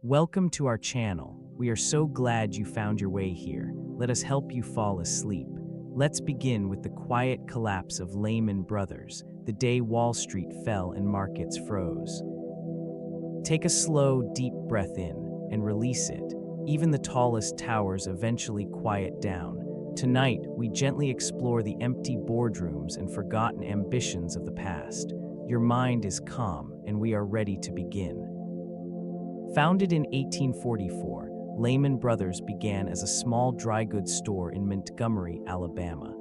Welcome to our channel. We are so glad you found your way here. Let us help you fall asleep. Let's begin with the quiet collapse of Lehman Brothers, the day Wall Street fell and markets froze. Take a slow, deep breath in and release it. Even the tallest towers eventually quiet down. Tonight, we gently explore the empty boardrooms and forgotten ambitions of the past. Your mind is calm, and we are ready to begin. Founded in 1844, Lehman Brothers began as a small dry goods store in Montgomery, Alabama.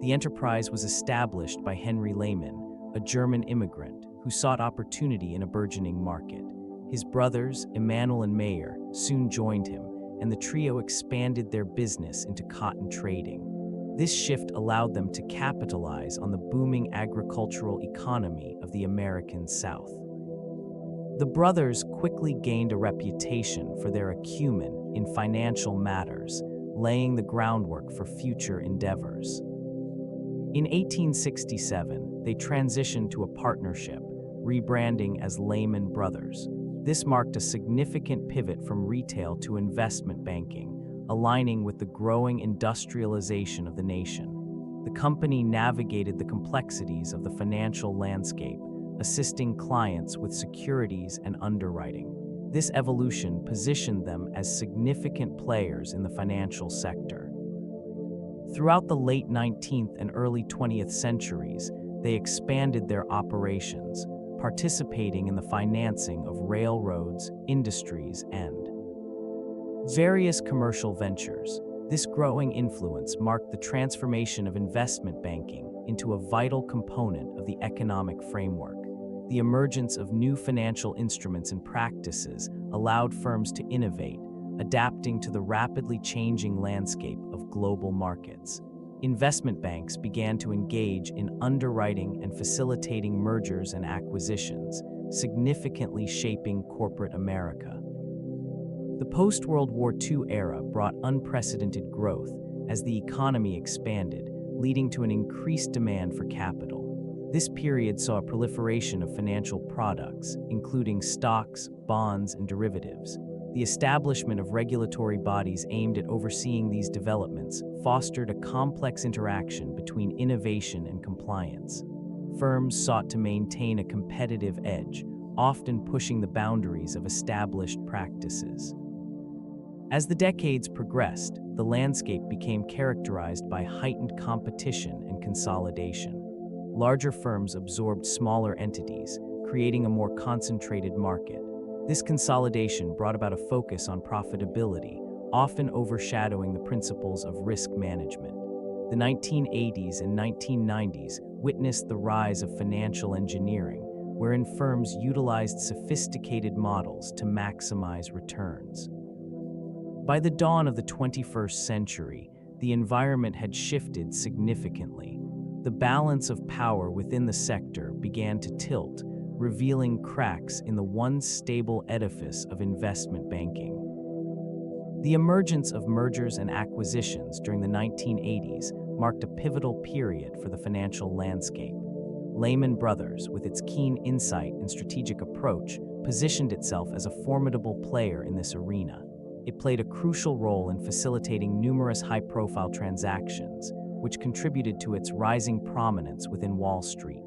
The enterprise was established by Henry Lehman, a German immigrant who sought opportunity in a burgeoning market. His brothers, Emanuel and Mayer, soon joined him, and the trio expanded their business into cotton trading. This shift allowed them to capitalize on the booming agricultural economy of the American South. The brothers quickly gained a reputation for their acumen in financial matters, laying the groundwork for future endeavors. In 1867, they transitioned to a partnership, rebranding as Lehman Brothers. This marked a significant pivot from retail to investment banking, aligning with the growing industrialization of the nation. The company navigated the complexities of the financial landscape, assisting clients with securities and underwriting. This evolution positioned them as significant players in the financial sector. Throughout the late 19th and early 20th centuries, they expanded their operations, participating in the financing of railroads, industries, and various commercial ventures. This growing influence marked the transformation of investment banking into a vital component of the economic framework. The emergence of new financial instruments and practices allowed firms to innovate, adapting to the rapidly changing landscape of global markets. Investment banks began to engage in underwriting and facilitating mergers and acquisitions, significantly shaping corporate America. The post-World War II era brought unprecedented growth as the economy expanded, leading to an increased demand for capital. This period saw a proliferation of financial products, including stocks, bonds, and derivatives. The establishment of regulatory bodies aimed at overseeing these developments fostered a complex interaction between innovation and compliance. Firms sought to maintain a competitive edge, often pushing the boundaries of established practices. As the decades progressed, the landscape became characterized by heightened competition and consolidation. Larger firms absorbed smaller entities, creating a more concentrated market. This consolidation brought about a focus on profitability, often overshadowing the principles of risk management. The 1980s and 1990s witnessed the rise of financial engineering, wherein firms utilized sophisticated models to maximize returns. By the dawn of the 21st century, the environment had shifted significantly. The balance of power within the sector began to tilt, revealing cracks in the once stable edifice of investment banking. The emergence of mergers and acquisitions during the 1980s marked a pivotal period for the financial landscape. Lehman Brothers, with its keen insight and strategic approach, positioned itself as a formidable player in this arena. It played a crucial role in facilitating numerous high-profile transactions, which contributed to its rising prominence within Wall Street.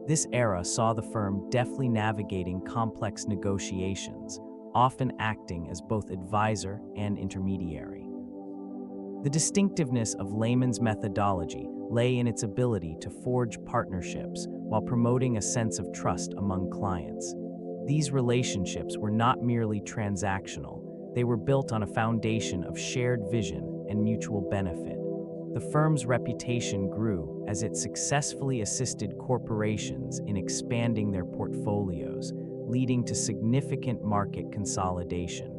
This era saw the firm deftly navigating complex negotiations, often acting as both advisor and intermediary. The distinctiveness of Lehman's methodology lay in its ability to forge partnerships while promoting a sense of trust among clients. These relationships were not merely transactional, they were built on a foundation of shared vision and mutual benefit. The firm's reputation grew as it successfully assisted corporations in expanding their portfolios, leading to significant market consolidation.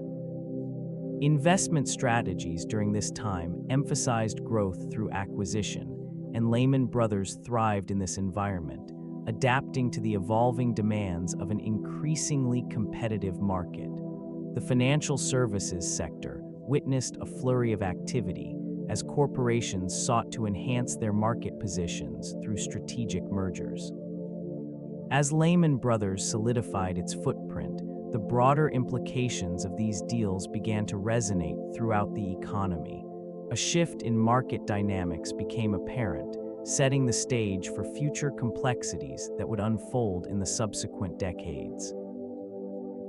Investment strategies during this time emphasized growth through acquisition, and Lehman Brothers thrived in this environment, adapting to the evolving demands of an increasingly competitive market. The financial services sector witnessed a flurry of activity as corporations sought to enhance their market positions through strategic mergers. As Lehman Brothers solidified its footprint, the broader implications of these deals began to resonate throughout the economy. A shift in market dynamics became apparent, setting the stage for future complexities that would unfold in the subsequent decades.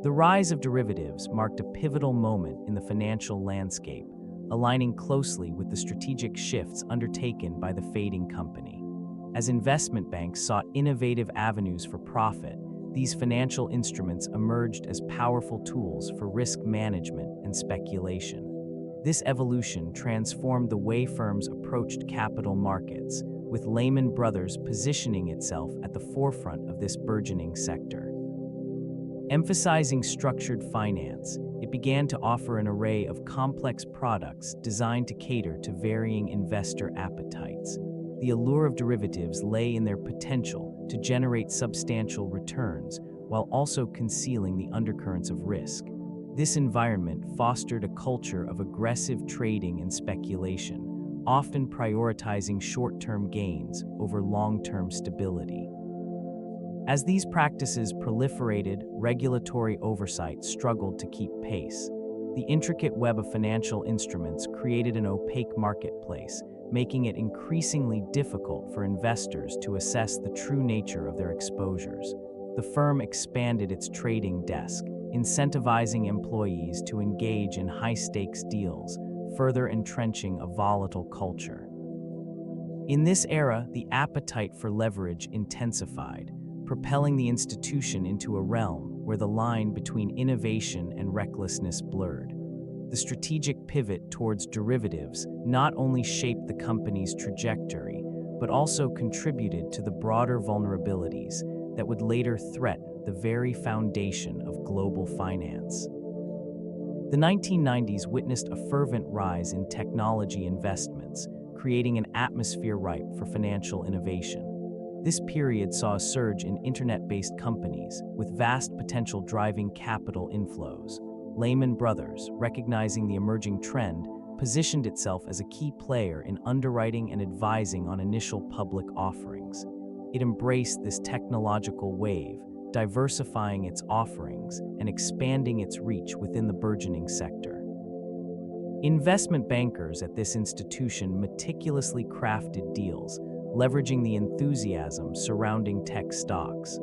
The rise of derivatives marked a pivotal moment in the financial landscape, aligning closely with the strategic shifts undertaken by the fading company. As investment banks sought innovative avenues for profit, these financial instruments emerged as powerful tools for risk management and speculation. This evolution transformed the way firms approached capital markets, with Lehman Brothers positioning itself at the forefront of this burgeoning sector. Emphasizing structured finance, it began to offer an array of complex products designed to cater to varying investor appetites. The allure of derivatives lay in their potential to generate substantial returns while also concealing the undercurrents of risk. This environment fostered a culture of aggressive trading and speculation, often prioritizing short-term gains over long-term stability. As these practices proliferated, regulatory oversight struggled to keep pace. The intricate web of financial instruments created an opaque marketplace, making it increasingly difficult for investors to assess the true nature of their exposures. The firm expanded its trading desk, incentivizing employees to engage in high-stakes deals, further entrenching a volatile culture. In this era, the appetite for leverage intensified, propelling the institution into a realm where the line between innovation and recklessness blurred. The strategic pivot towards derivatives not only shaped the company's trajectory, but also contributed to the broader vulnerabilities that would later threaten the very foundation of global finance. The 1990s witnessed a fervent rise in technology investments, creating an atmosphere ripe for financial innovation. This period saw a surge in internet-based companies, with vast potential driving capital inflows. Lehman Brothers, recognizing the emerging trend, positioned itself as a key player in underwriting and advising on initial public offerings. It embraced this technological wave, diversifying its offerings and expanding its reach within the burgeoning sector. Investment bankers at this institution meticulously crafted deals, leveraging the enthusiasm surrounding tech stocks.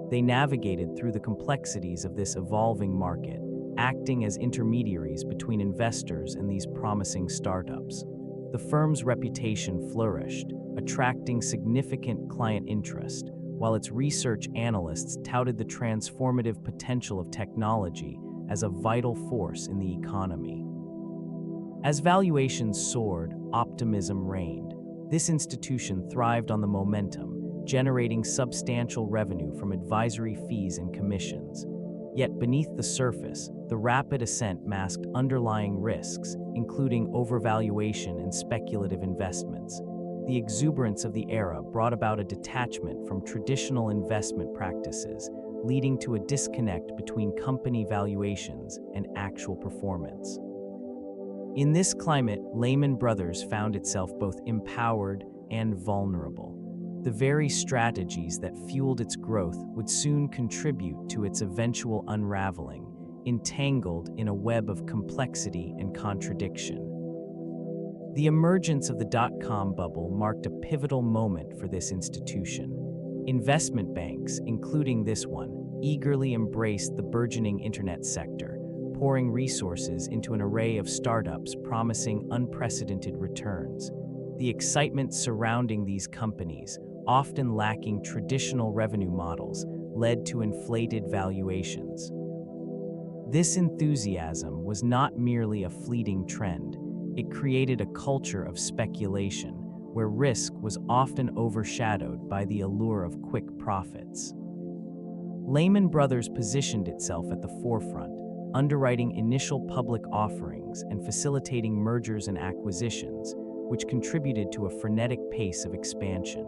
They navigated through the complexities of this evolving market, acting as intermediaries between investors and these promising startups. The firm's reputation flourished, attracting significant client interest, while its research analysts touted the transformative potential of technology as a vital force in the economy. As valuations soared, optimism reigned. This institution thrived on the momentum, generating substantial revenue from advisory fees and commissions. Yet beneath the surface, the rapid ascent masked underlying risks, including overvaluation and speculative investments. The exuberance of the era brought about a detachment from traditional investment practices, leading to a disconnect between company valuations and actual performance. In this climate, Lehman Brothers found itself both empowered and vulnerable. The very strategies that fueled its growth would soon contribute to its eventual unraveling, entangled in a web of complexity and contradiction. The emergence of the dot-com bubble marked a pivotal moment for this institution. Investment banks, including this one, eagerly embraced the burgeoning internet sector, pouring resources into an array of startups promising unprecedented returns. The excitement surrounding these companies, often lacking traditional revenue models, led to inflated valuations. This enthusiasm was not merely a fleeting trend. It created a culture of speculation, where risk was often overshadowed by the allure of quick profits. Lehman Brothers positioned itself at the forefront, underwriting initial public offerings and facilitating mergers and acquisitions, which contributed to a frenetic pace of expansion.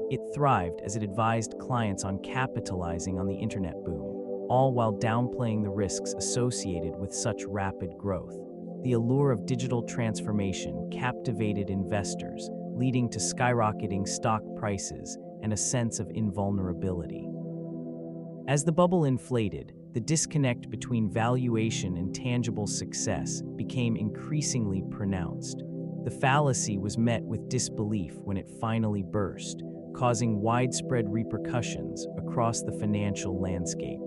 It thrived as it advised clients on capitalizing on the internet boom, all while downplaying the risks associated with such rapid growth. The allure of digital transformation captivated investors, leading to skyrocketing stock prices and a sense of invulnerability. As the bubble inflated, the disconnect between valuation and tangible success became increasingly pronounced. The fallacy was met with disbelief when it finally burst, causing widespread repercussions across the financial landscape.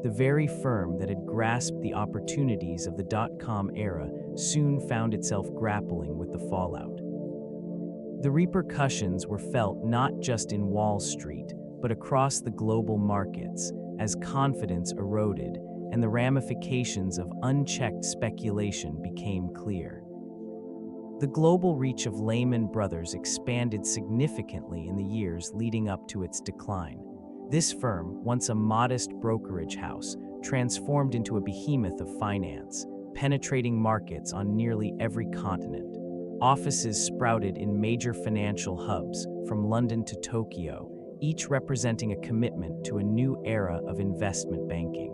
The very firm that had grasped the opportunities of the dot-com era soon found itself grappling with the fallout. The repercussions were felt not just in Wall Street, but across the global markets, as confidence eroded and the ramifications of unchecked speculation became clear. The global reach of Lehman Brothers expanded significantly in the years leading up to its decline. This firm, once a modest brokerage house, transformed into a behemoth of finance, penetrating markets on nearly every continent. Offices sprouted in major financial hubs, from London to Tokyo, each representing a commitment to a new era of investment banking.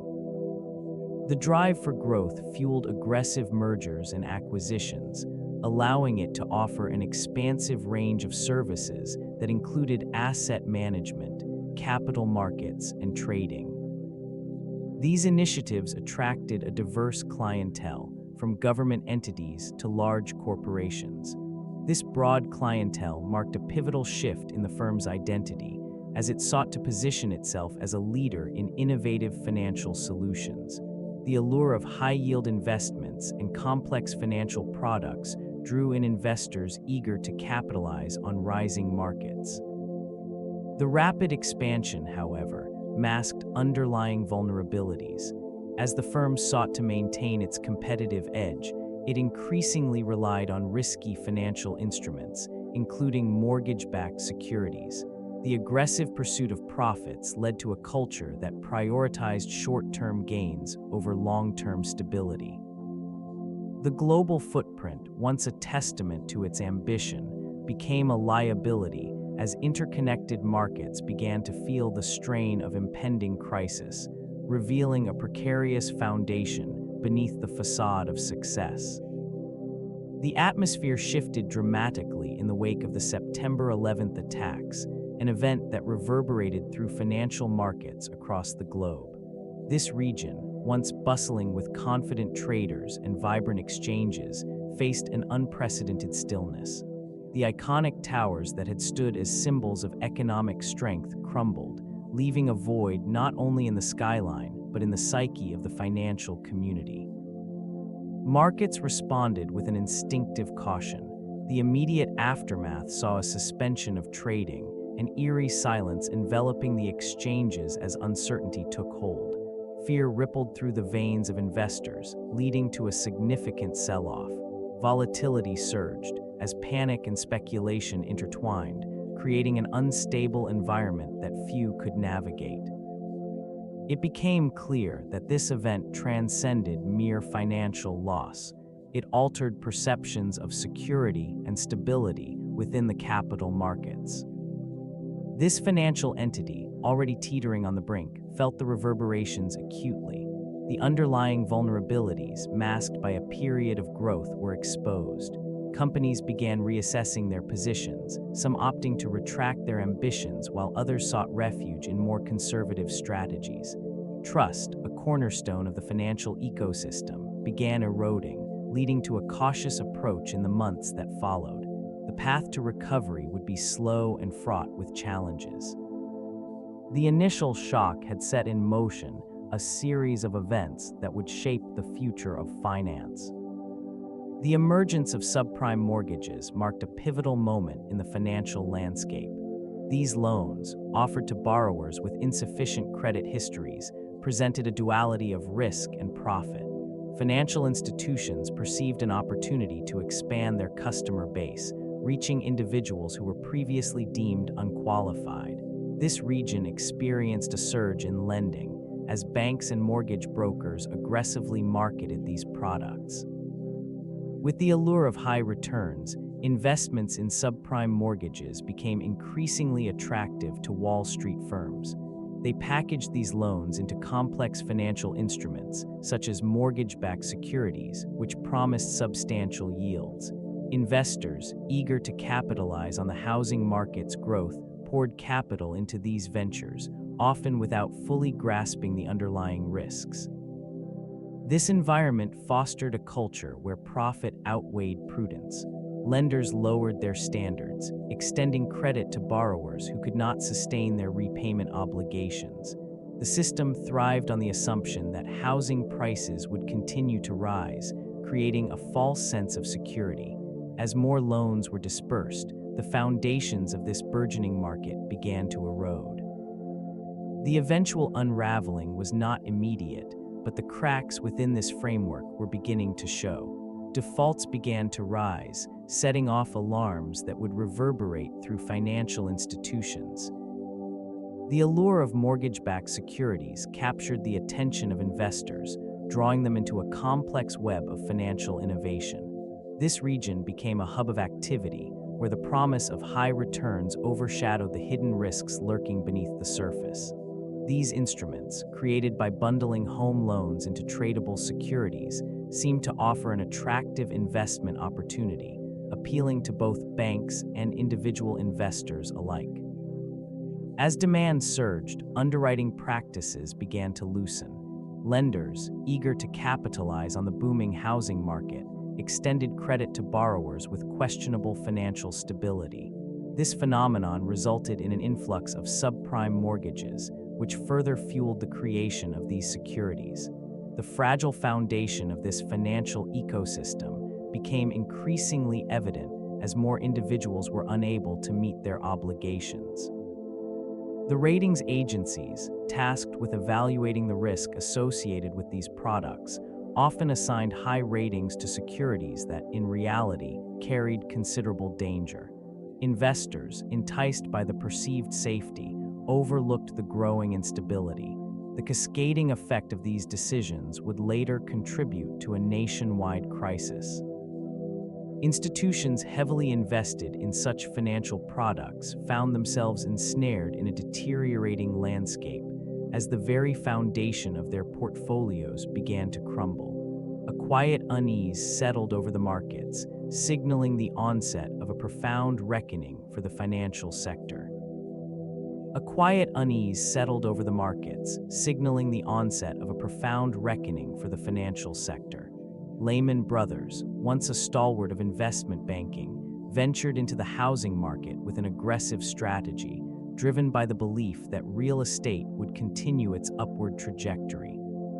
The drive for growth fueled aggressive mergers and acquisitions, allowing it to offer an expansive range of services that included asset management, capital markets, and trading. These initiatives attracted a diverse clientele, from government entities to large corporations. This broad clientele marked a pivotal shift in the firm's identity, as it sought to position itself as a leader in innovative financial solutions. The allure of high-yield investments and complex financial products drew in investors eager to capitalize on rising markets. The rapid expansion, however, masked underlying vulnerabilities. As the firm sought to maintain its competitive edge, it increasingly relied on risky financial instruments, including mortgage-backed securities. The aggressive pursuit of profits led to a culture that prioritized short-term gains over long-term stability. The global footprint, once a testament to its ambition, became a liability as interconnected markets began to feel the strain of impending crisis, revealing a precarious foundation beneath the facade of success. The atmosphere shifted dramatically in the wake of the September 11th attacks, an event that reverberated through financial markets across the globe. This region, once bustling with confident traders and vibrant exchanges, faced an unprecedented stillness. The iconic towers that had stood as symbols of economic strength crumbled, leaving a void not only in the skyline, but in the psyche of the financial community. Markets responded with an instinctive caution. The immediate aftermath saw a suspension of trading, an eerie silence enveloping the exchanges as uncertainty took hold. Fear rippled through the veins of investors, leading to a significant sell-off. Volatility surged as panic and speculation intertwined, creating an unstable environment that few could navigate. It became clear that this event transcended mere financial loss. It altered perceptions of security and stability within the capital markets. This financial entity, already teetering on the brink, felt the reverberations acutely. The underlying vulnerabilities, masked by a period of growth, were exposed. Companies began reassessing their positions, some opting to retract their ambitions while others sought refuge in more conservative strategies. Trust, a cornerstone of the financial ecosystem, began eroding, leading to a cautious approach in the months that followed. The path to recovery would be slow and fraught with challenges. The initial shock had set in motion a series of events that would shape the future of finance. The emergence of subprime mortgages marked a pivotal moment in the financial landscape. These loans, offered to borrowers with insufficient credit histories, presented a duality of risk and profit. Financial institutions perceived an opportunity to expand their customer base, reaching individuals who were previously deemed unqualified. This region experienced a surge in lending, as banks and mortgage brokers aggressively marketed these products. With the allure of high returns, investments in subprime mortgages became increasingly attractive to Wall Street firms. They packaged these loans into complex financial instruments, such as mortgage-backed securities, which promised substantial yields. Investors, eager to capitalize on the housing market's growth, poured capital into these ventures, often without fully grasping the underlying risks. This environment fostered a culture where profit outweighed prudence. Lenders lowered their standards, extending credit to borrowers who could not sustain their repayment obligations. The system thrived on the assumption that housing prices would continue to rise, creating a false sense of security. As more loans were dispersed, the foundations of this burgeoning market began to erode. The eventual unraveling was not immediate, but the cracks within this framework were beginning to show. Defaults began to rise, setting off alarms that would reverberate through financial institutions. The allure of mortgage-backed securities captured the attention of investors, drawing them into a complex web of financial innovation. This region became a hub of activity, where the promise of high returns overshadowed the hidden risks lurking beneath the surface. These instruments, created by bundling home loans into tradable securities, seemed to offer an attractive investment opportunity, appealing to both banks and individual investors alike. As demand surged, underwriting practices began to loosen. Lenders, eager to capitalize on the booming housing market, extended credit to borrowers with questionable financial stability. This phenomenon resulted in an influx of subprime mortgages, which further fueled the creation of these securities. The fragile foundation of this financial ecosystem became increasingly evident as more individuals were unable to meet their obligations. The ratings agencies, tasked with evaluating the risk associated with these products, often assigned high ratings to securities that, in reality, carried considerable danger. Investors, enticed by the perceived safety, overlooked the growing instability. The cascading effect of these decisions would later contribute to a nationwide crisis. Institutions heavily invested in such financial products found themselves ensnared in a deteriorating landscape as the very foundation of their portfolios began to crumble. A quiet unease settled over the markets, signaling the onset of a profound reckoning for the financial sector. A quiet unease settled over the markets, signaling the onset of a profound reckoning for the financial sector. Lehman Brothers, once a stalwart of investment banking, ventured into the housing market with an aggressive strategy, driven by the belief that real estate would continue its upward trajectory.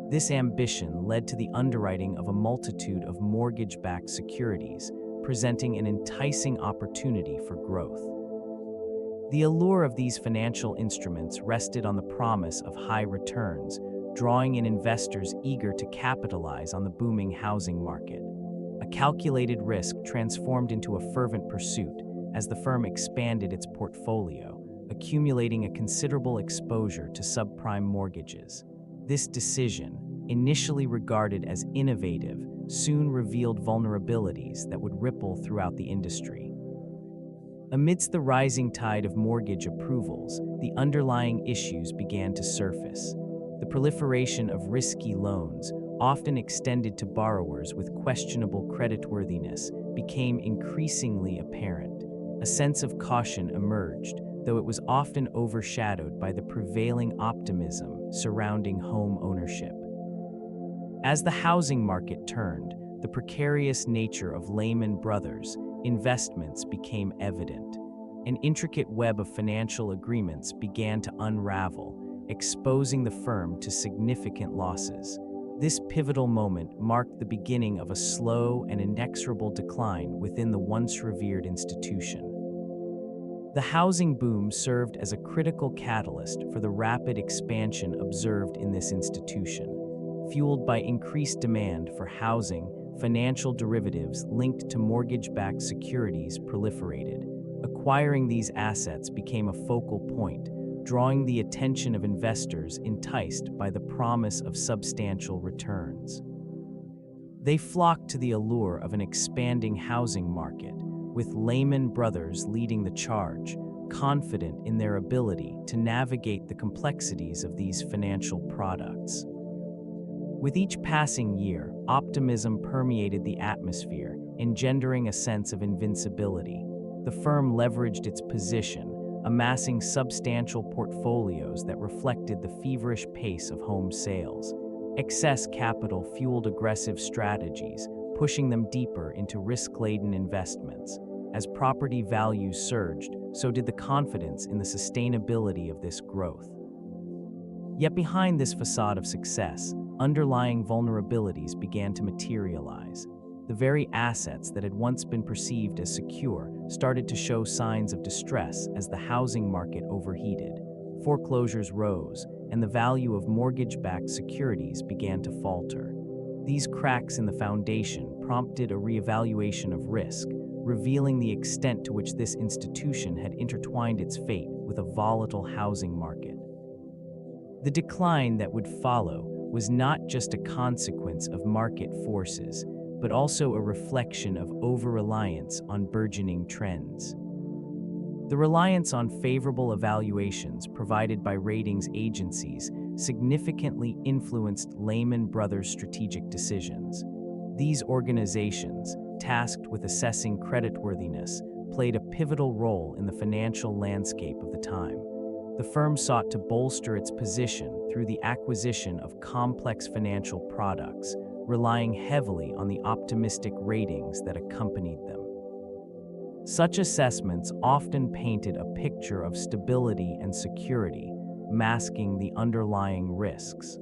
This ambition led to the underwriting of a multitude of mortgage-backed securities, presenting an enticing opportunity for growth. The allure of these financial instruments rested on the promise of high returns, drawing in investors eager to capitalize on the booming housing market. A calculated risk transformed into a fervent pursuit as the firm expanded its portfolio, accumulating a considerable exposure to subprime mortgages. This decision, initially regarded as innovative, soon revealed vulnerabilities that would ripple throughout the industry. Amidst the rising tide of mortgage approvals, the underlying issues began to surface. The proliferation of risky loans, often extended to borrowers with questionable creditworthiness, became increasingly apparent. A sense of caution emerged, though it was often overshadowed by the prevailing optimism surrounding home ownership. As the housing market turned, the precarious nature of Lehman Brothers' investments became evident. An intricate web of financial agreements began to unravel, exposing the firm to significant losses. This pivotal moment marked the beginning of a slow and inexorable decline within the once revered institution. The housing boom served as a critical catalyst for the rapid expansion observed in this institution. Fueled by increased demand for housing, financial derivatives linked to mortgage-backed securities proliferated. Acquiring these assets became a focal point, drawing the attention of investors enticed by the promise of substantial returns. They flocked to the allure of an expanding housing market, with Lehman Brothers leading the charge, confident in their ability to navigate the complexities of these financial products. With each passing year, optimism permeated the atmosphere, engendering a sense of invincibility. The firm leveraged its position, amassing substantial portfolios that reflected the feverish pace of home sales. Excess capital fueled aggressive strategies, pushing them deeper into risk-laden investments. As property values surged, so did the confidence in the sustainability of this growth. Yet behind this facade of success, underlying vulnerabilities began to materialize. The very assets that had once been perceived as secure started to show signs of distress as the housing market overheated. Foreclosures rose, and the value of mortgage-backed securities began to falter. These cracks in the foundation prompted a reevaluation of risk, revealing the extent to which this institution had intertwined its fate with a volatile housing market. The decline that would follow was not just a consequence of market forces, but also a reflection of over-reliance on burgeoning trends. The reliance on favorable evaluations provided by ratings agencies significantly influenced Lehman Brothers' strategic decisions. These organizations, tasked with assessing creditworthiness, played a pivotal role in the financial landscape of the time. The firm sought to bolster its position through the acquisition of complex financial products, relying heavily on the optimistic ratings that accompanied them. Such assessments often painted a picture of stability and security, masking the underlying risks.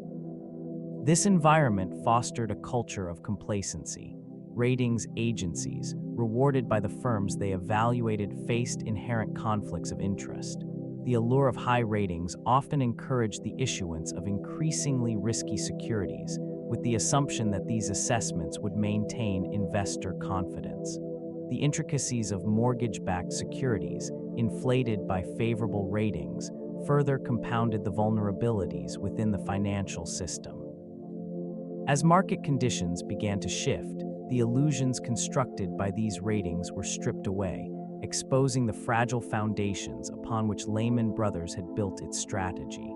This environment fostered a culture of complacency. Ratings agencies, rewarded by the firms they evaluated, faced inherent conflicts of interest. The allure of high ratings often encouraged the issuance of increasingly risky securities, with the assumption that these assessments would maintain investor confidence. The intricacies of mortgage-backed securities, inflated by favorable ratings, further compounded the vulnerabilities within the financial system. As market conditions began to shift, the illusions constructed by these ratings were stripped away, exposing the fragile foundations upon which Lehman Brothers had built its strategy.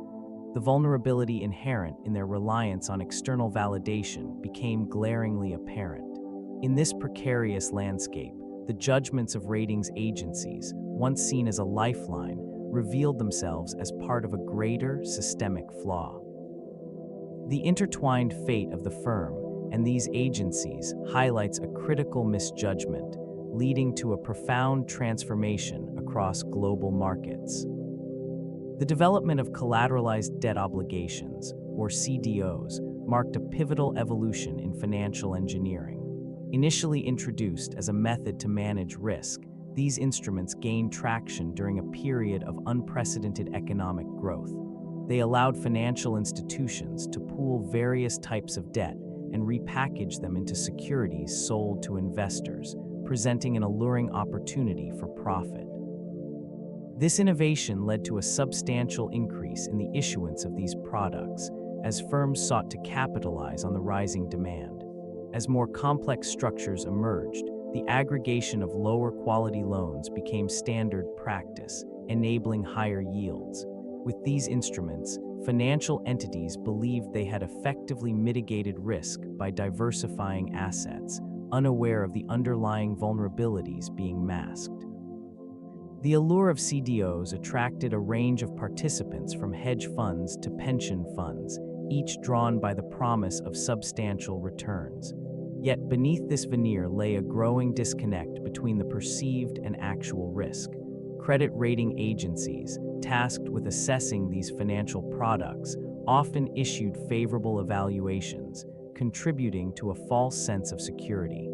The vulnerability inherent in their reliance on external validation became glaringly apparent. In this precarious landscape, the judgments of ratings agencies, once seen as a lifeline, revealed themselves as part of a greater systemic flaw. The intertwined fate of the firm and these agencies highlights a critical misjudgment, leading to a profound transformation across global markets. The development of collateralized debt obligations, or CDOs, marked a pivotal evolution in financial engineering. Initially introduced as a method to manage risk, these instruments gained traction during a period of unprecedented economic growth. They allowed financial institutions to pool various types of debt and repackage them into securities sold to investors, presenting an alluring opportunity for profit. This innovation led to a substantial increase in the issuance of these products as firms sought to capitalize on the rising demand. As more complex structures emerged, the aggregation of lower-quality loans became standard practice, enabling higher yields. With these instruments, financial entities believed they had effectively mitigated risk by diversifying assets, unaware of the underlying vulnerabilities being masked. The allure of CDOs attracted a range of participants from hedge funds to pension funds, each drawn by the promise of substantial returns. Yet beneath this veneer lay a growing disconnect between the perceived and actual risk. Credit rating agencies, tasked with assessing these financial products, often issued favorable evaluations, contributing to a false sense of security.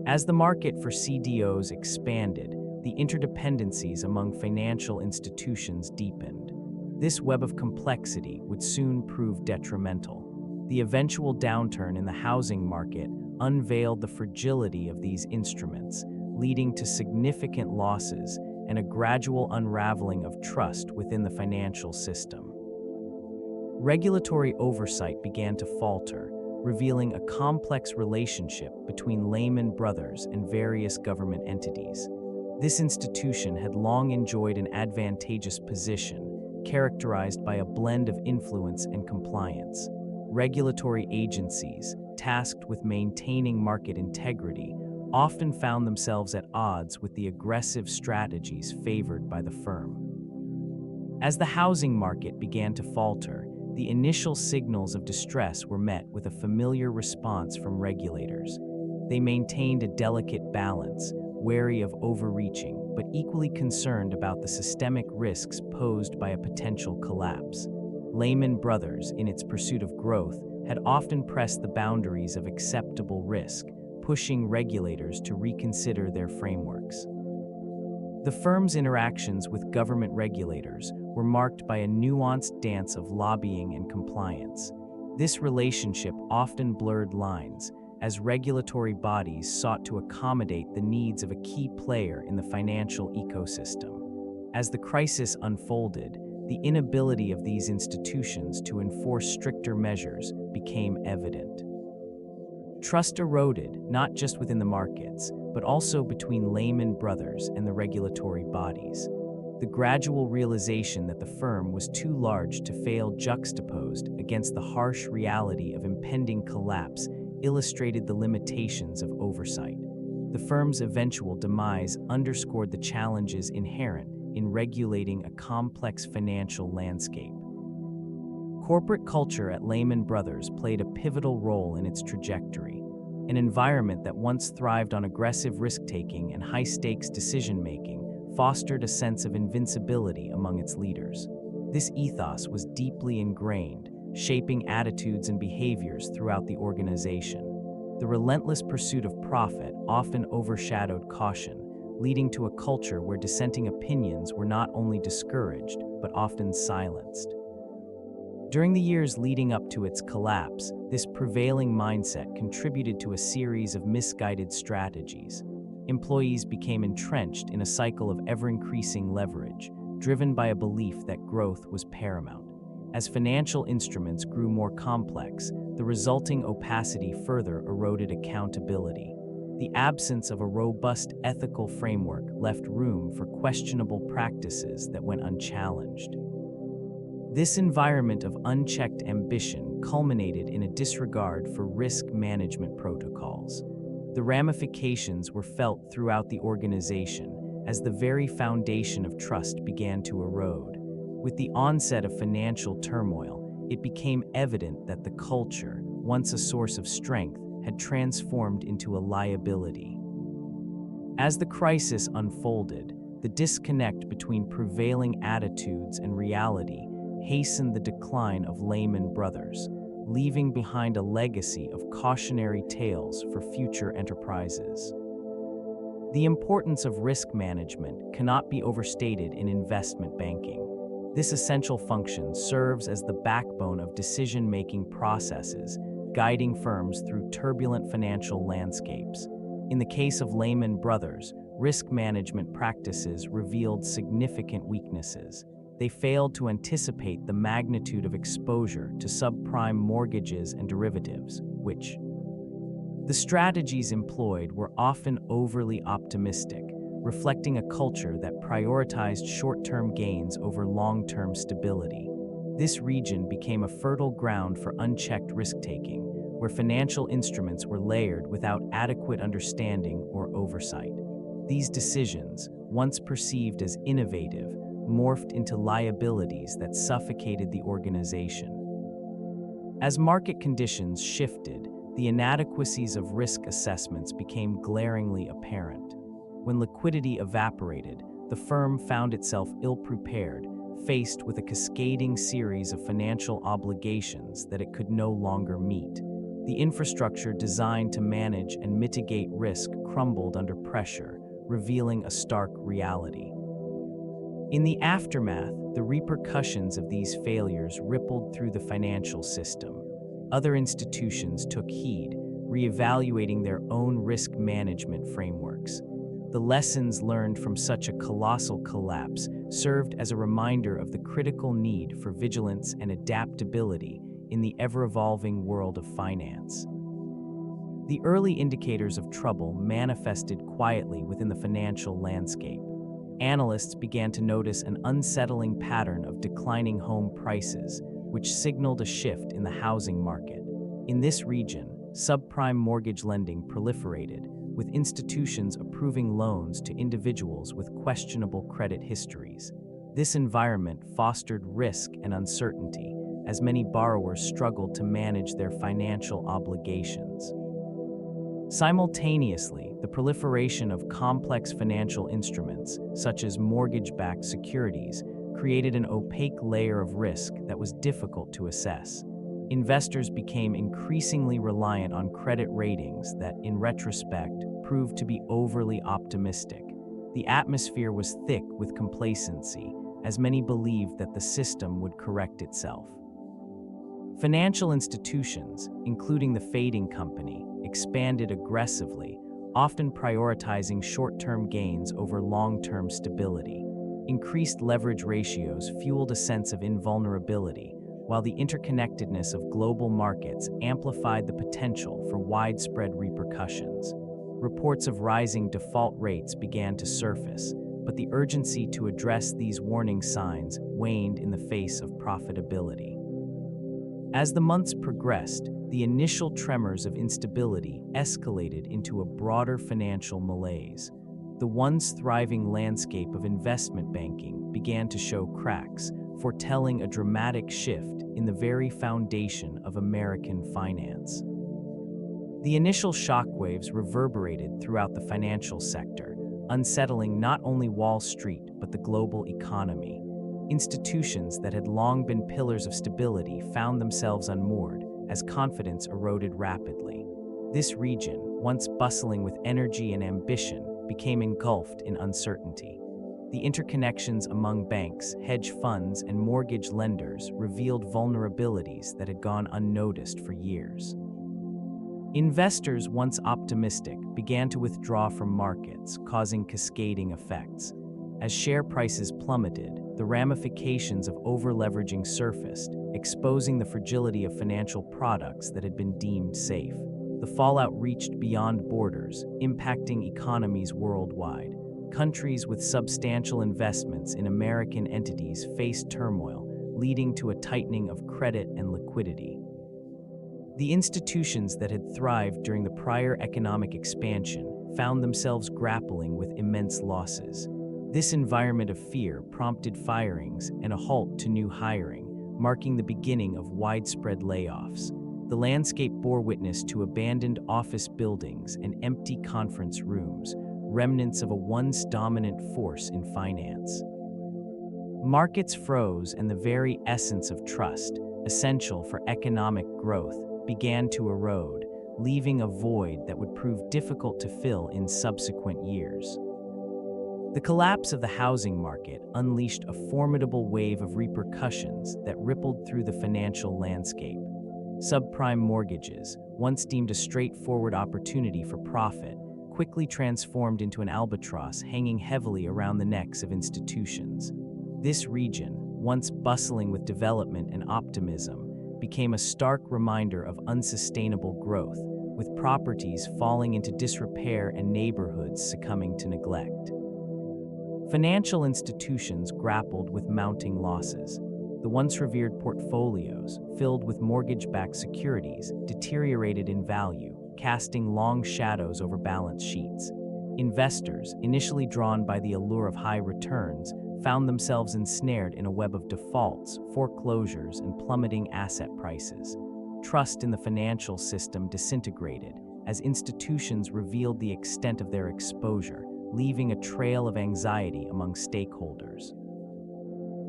As the market for CDOs expanded, the interdependencies among financial institutions deepened. This web of complexity would soon prove detrimental. The eventual downturn in the housing market unveiled the fragility of these instruments, leading to significant losses and a gradual unraveling of trust within the financial system. Regulatory oversight began to falter, revealing a complex relationship between Lehman Brothers and various government entities. This institution had long enjoyed an advantageous position, characterized by a blend of influence and compliance. Regulatory agencies, tasked with maintaining market integrity, often found themselves at odds with the aggressive strategies favored by the firm. As the housing market began to falter, the initial signals of distress were met with a familiar response from regulators. They maintained a delicate balance, wary of overreaching, but equally concerned about the systemic risks posed by a potential collapse. Lehman Brothers, in its pursuit of growth, had often pressed the boundaries of acceptable risk, pushing regulators to reconsider their frameworks. The firm's interactions with government regulators were marked by a nuanced dance of lobbying and compliance. This relationship often blurred lines, as regulatory bodies sought to accommodate the needs of a key player in the financial ecosystem. As the crisis unfolded, the inability of these institutions to enforce stricter measures became evident. Trust eroded, not just within the markets, but also between Lehman Brothers and the regulatory bodies. The gradual realization that the firm was too large to fail juxtaposed against the harsh reality of impending collapse illustrated the limitations of oversight. The firm's eventual demise underscored the challenges inherent in regulating a complex financial landscape. Corporate culture at Lehman Brothers played a pivotal role in its trajectory. An environment that once thrived on aggressive risk-taking and high-stakes decision-making fostered a sense of invincibility among its leaders. This ethos was deeply ingrained, shaping attitudes and behaviors throughout the organization. The relentless pursuit of profit often overshadowed caution, leading to a culture where dissenting opinions were not only discouraged, but often silenced. During the years leading up to its collapse, this prevailing mindset contributed to a series of misguided strategies. Employees became entrenched in a cycle of ever-increasing leverage, driven by a belief that growth was paramount. As financial instruments grew more complex, the resulting opacity further eroded accountability. The absence of a robust ethical framework left room for questionable practices that went unchallenged. This environment of unchecked ambition culminated in a disregard for risk management protocols. The ramifications were felt throughout the organization as the very foundation of trust began to erode. With the onset of financial turmoil, it became evident that the culture, once a source of strength, had transformed into a liability. As the crisis unfolded, the disconnect between prevailing attitudes and reality hastened the decline of Lehman Brothers, leaving behind a legacy of cautionary tales for future enterprises. The importance of risk management cannot be overstated in investment banking. This essential function serves as the backbone of decision-making processes, guiding firms through turbulent financial landscapes. In the case of Lehman Brothers, risk management practices revealed significant weaknesses. They failed to anticipate the magnitude of exposure to subprime mortgages and derivatives, which the strategies employed were often overly optimistic, reflecting a culture that prioritized short-term gains over long-term stability. This region became a fertile ground for unchecked risk-taking, where financial instruments were layered without adequate understanding or oversight. These decisions, once perceived as innovative, morphed into liabilities that suffocated the organization. As market conditions shifted, the inadequacies of risk assessments became glaringly apparent. When liquidity evaporated, the firm found itself ill-prepared, faced with a cascading series of financial obligations that it could no longer meet. The infrastructure designed to manage and mitigate risk crumbled under pressure, revealing a stark reality. In the aftermath, the repercussions of these failures rippled through the financial system. Other institutions took heed, reevaluating their own risk management frameworks. The lessons learned from such a colossal collapse served as a reminder of the critical need for vigilance and adaptability in the ever-evolving world of finance. The early indicators of trouble manifested quietly within the financial landscape. Analysts began to notice an unsettling pattern of declining home prices, which signaled a shift in the housing market. In this region, subprime mortgage lending proliferated, with institutions approving loans to individuals with questionable credit histories. This environment fostered risk and uncertainty, as many borrowers struggled to manage their financial obligations. Simultaneously, the proliferation of complex financial instruments, such as mortgage-backed securities, created an opaque layer of risk that was difficult to assess. Investors became increasingly reliant on credit ratings that, in retrospect, proved to be overly optimistic. The atmosphere was thick with complacency, as many believed that the system would correct itself. Financial institutions, including the fading company, expanded aggressively, often prioritizing short-term gains over long-term stability. Increased leverage ratios fueled a sense of invulnerability, while the interconnectedness of global markets amplified the potential for widespread repercussions. Reports of rising default rates began to surface, but the urgency to address these warning signs waned in the face of profitability. As the months progressed, the initial tremors of instability escalated into a broader financial malaise. The once thriving landscape of investment banking began to show cracks, foretelling a dramatic shift in the very foundation of American finance. The initial shockwaves reverberated throughout the financial sector, unsettling not only Wall Street but the global economy. Institutions that had long been pillars of stability found themselves unmoored as confidence eroded rapidly. This region, once bustling with energy and ambition, became engulfed in uncertainty. The interconnections among banks, hedge funds, and mortgage lenders revealed vulnerabilities that had gone unnoticed for years. Investors, once optimistic, began to withdraw from markets, causing cascading effects. As share prices plummeted, the ramifications of over-leveraging surfaced, exposing the fragility of financial products that had been deemed safe. The fallout reached beyond borders, impacting economies worldwide. Countries with substantial investments in American entities faced turmoil, leading to a tightening of credit and liquidity. The institutions that had thrived during the prior economic expansion found themselves grappling with immense losses. This environment of fear prompted firings and a halt to new hiring, marking the beginning of widespread layoffs. The landscape bore witness to abandoned office buildings and empty conference rooms, remnants of a once dominant force in finance. Markets froze, and the very essence of trust, essential for economic growth, began to erode, leaving a void that would prove difficult to fill in subsequent years. The collapse of the housing market unleashed a formidable wave of repercussions that rippled through the financial landscape. Subprime mortgages, once deemed a straightforward opportunity for profit, quickly transformed into an albatross hanging heavily around the necks of institutions. This region, once bustling with development and optimism, became a stark reminder of unsustainable growth, with properties falling into disrepair and neighborhoods succumbing to neglect. Financial institutions grappled with mounting losses. The once revered portfolios, filled with mortgage-backed securities, deteriorated in value, casting long shadows over balance sheets. Investors, initially drawn by the allure of high returns, found themselves ensnared in a web of defaults, foreclosures, and plummeting asset prices. Trust in the financial system disintegrated as institutions revealed the extent of their exposure, leaving a trail of anxiety among stakeholders.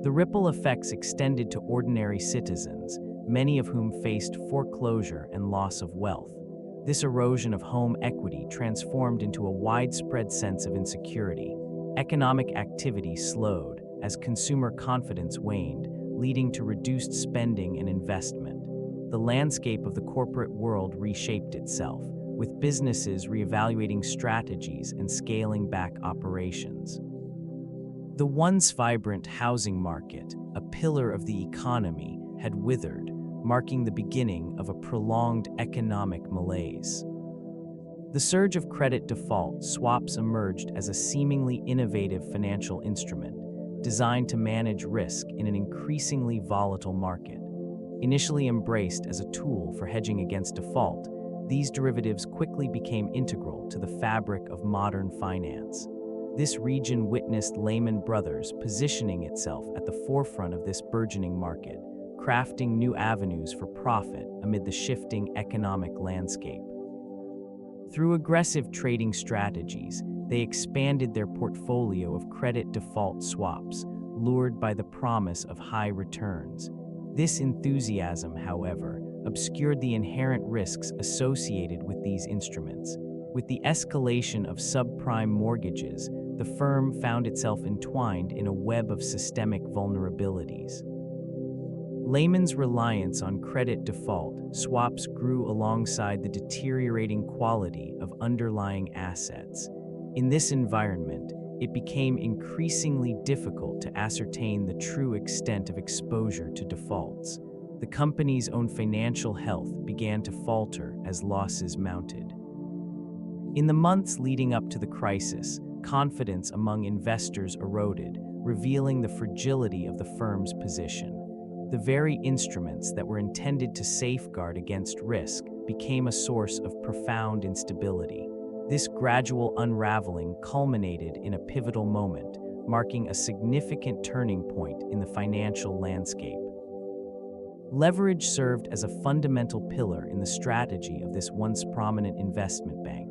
The ripple effects extended to ordinary citizens, many of whom faced foreclosure and loss of wealth. This erosion of home equity transformed into a widespread sense of insecurity. Economic activity slowed as consumer confidence waned, leading to reduced spending and investment. The landscape of the corporate world reshaped itself, with businesses reevaluating strategies and scaling back operations. The once vibrant housing market, a pillar of the economy, had withered, marking the beginning of a prolonged economic malaise. The surge of credit default swaps emerged as a seemingly innovative financial instrument, designed to manage risk in an increasingly volatile market. Initially embraced as a tool for hedging against default, these derivatives quickly became integral to the fabric of modern finance. This region witnessed Lehman Brothers positioning itself at the forefront of this burgeoning market, crafting new avenues for profit amid the shifting economic landscape. Through aggressive trading strategies, they expanded their portfolio of credit default swaps, lured by the promise of high returns. This enthusiasm, however, obscured the inherent risks associated with these instruments. With the escalation of subprime mortgages, the firm found itself entwined in a web of systemic vulnerabilities. Lehman's reliance on credit default swaps grew alongside the deteriorating quality of underlying assets. In this environment, it became increasingly difficult to ascertain the true extent of exposure to defaults. The company's own financial health began to falter as losses mounted. In the months leading up to the crisis, confidence among investors eroded, revealing the fragility of the firm's position. The very instruments that were intended to safeguard against risk became a source of profound instability. This gradual unraveling culminated in a pivotal moment, marking a significant turning point in the financial landscape. Leverage served as a fundamental pillar in the strategy of this once prominent investment bank.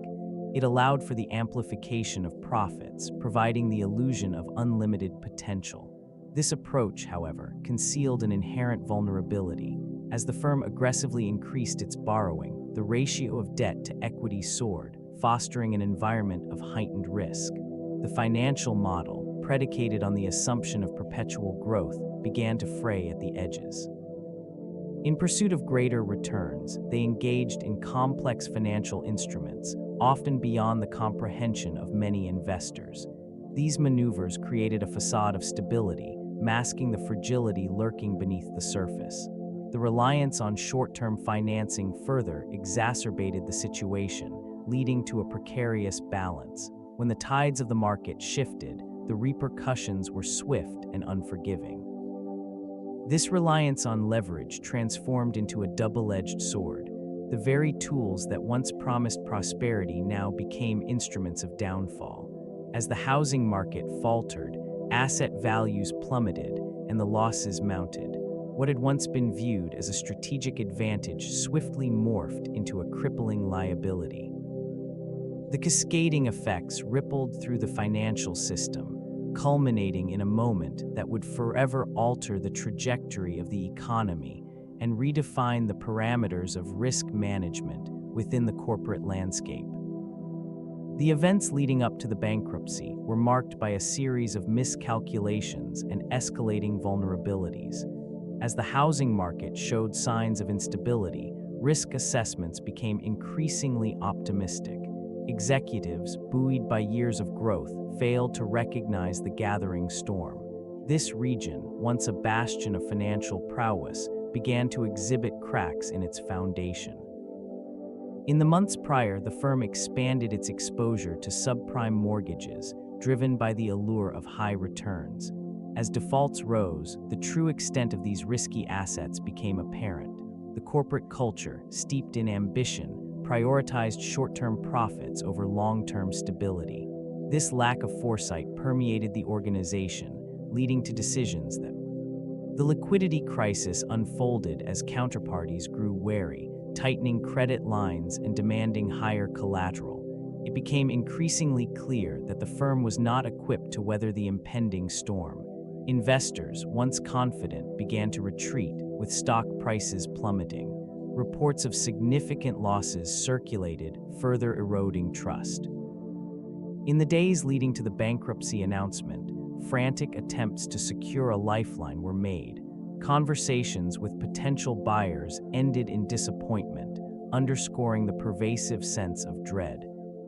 It allowed for the amplification of profits, providing the illusion of unlimited potential. This approach, however, concealed an inherent vulnerability. As the firm aggressively increased its borrowing, the ratio of debt to equity soared, fostering an environment of heightened risk. The financial model, predicated on the assumption of perpetual growth, began to fray at the edges. In pursuit of greater returns, they engaged in complex financial instruments, often beyond the comprehension of many investors. These maneuvers created a facade of stability, masking the fragility lurking beneath the surface. The reliance on short-term financing further exacerbated the situation, leading to a precarious balance. When the tides of the market shifted, the repercussions were swift and unforgiving. This reliance on leverage transformed into a double-edged sword. The very tools that once promised prosperity now became instruments of downfall. As the housing market faltered, asset values plummeted, and the losses mounted. What had once been viewed as a strategic advantage swiftly morphed into a crippling liability. The cascading effects rippled through the financial system, culminating in a moment that would forever alter the trajectory of the economy and redefine the parameters of risk management within the corporate landscape. The events leading up to the bankruptcy were marked by a series of miscalculations and escalating vulnerabilities. As the housing market showed signs of instability, risk assessments became increasingly optimistic. Executives, buoyed by years of growth, failed to recognize the gathering storm. This region, once a bastion of financial prowess, began to exhibit cracks in its foundation. In the months prior, the firm expanded its exposure to subprime mortgages, driven by the allure of high returns. As defaults rose, the true extent of these risky assets became apparent. The corporate culture, steeped in ambition, prioritized short-term profits over long-term stability. This lack of foresight permeated the organization, leading to decisions that the liquidity crisis unfolded as counterparties grew wary, tightening credit lines and demanding higher collateral. It became increasingly clear that the firm was not equipped to weather the impending storm. Investors, once confident, began to retreat, with stock prices plummeting. Reports of significant losses circulated, further eroding trust. In the days leading to the bankruptcy announcement, frantic attempts to secure a lifeline were made. Conversations with potential buyers ended in disappointment, underscoring the pervasive sense of dread.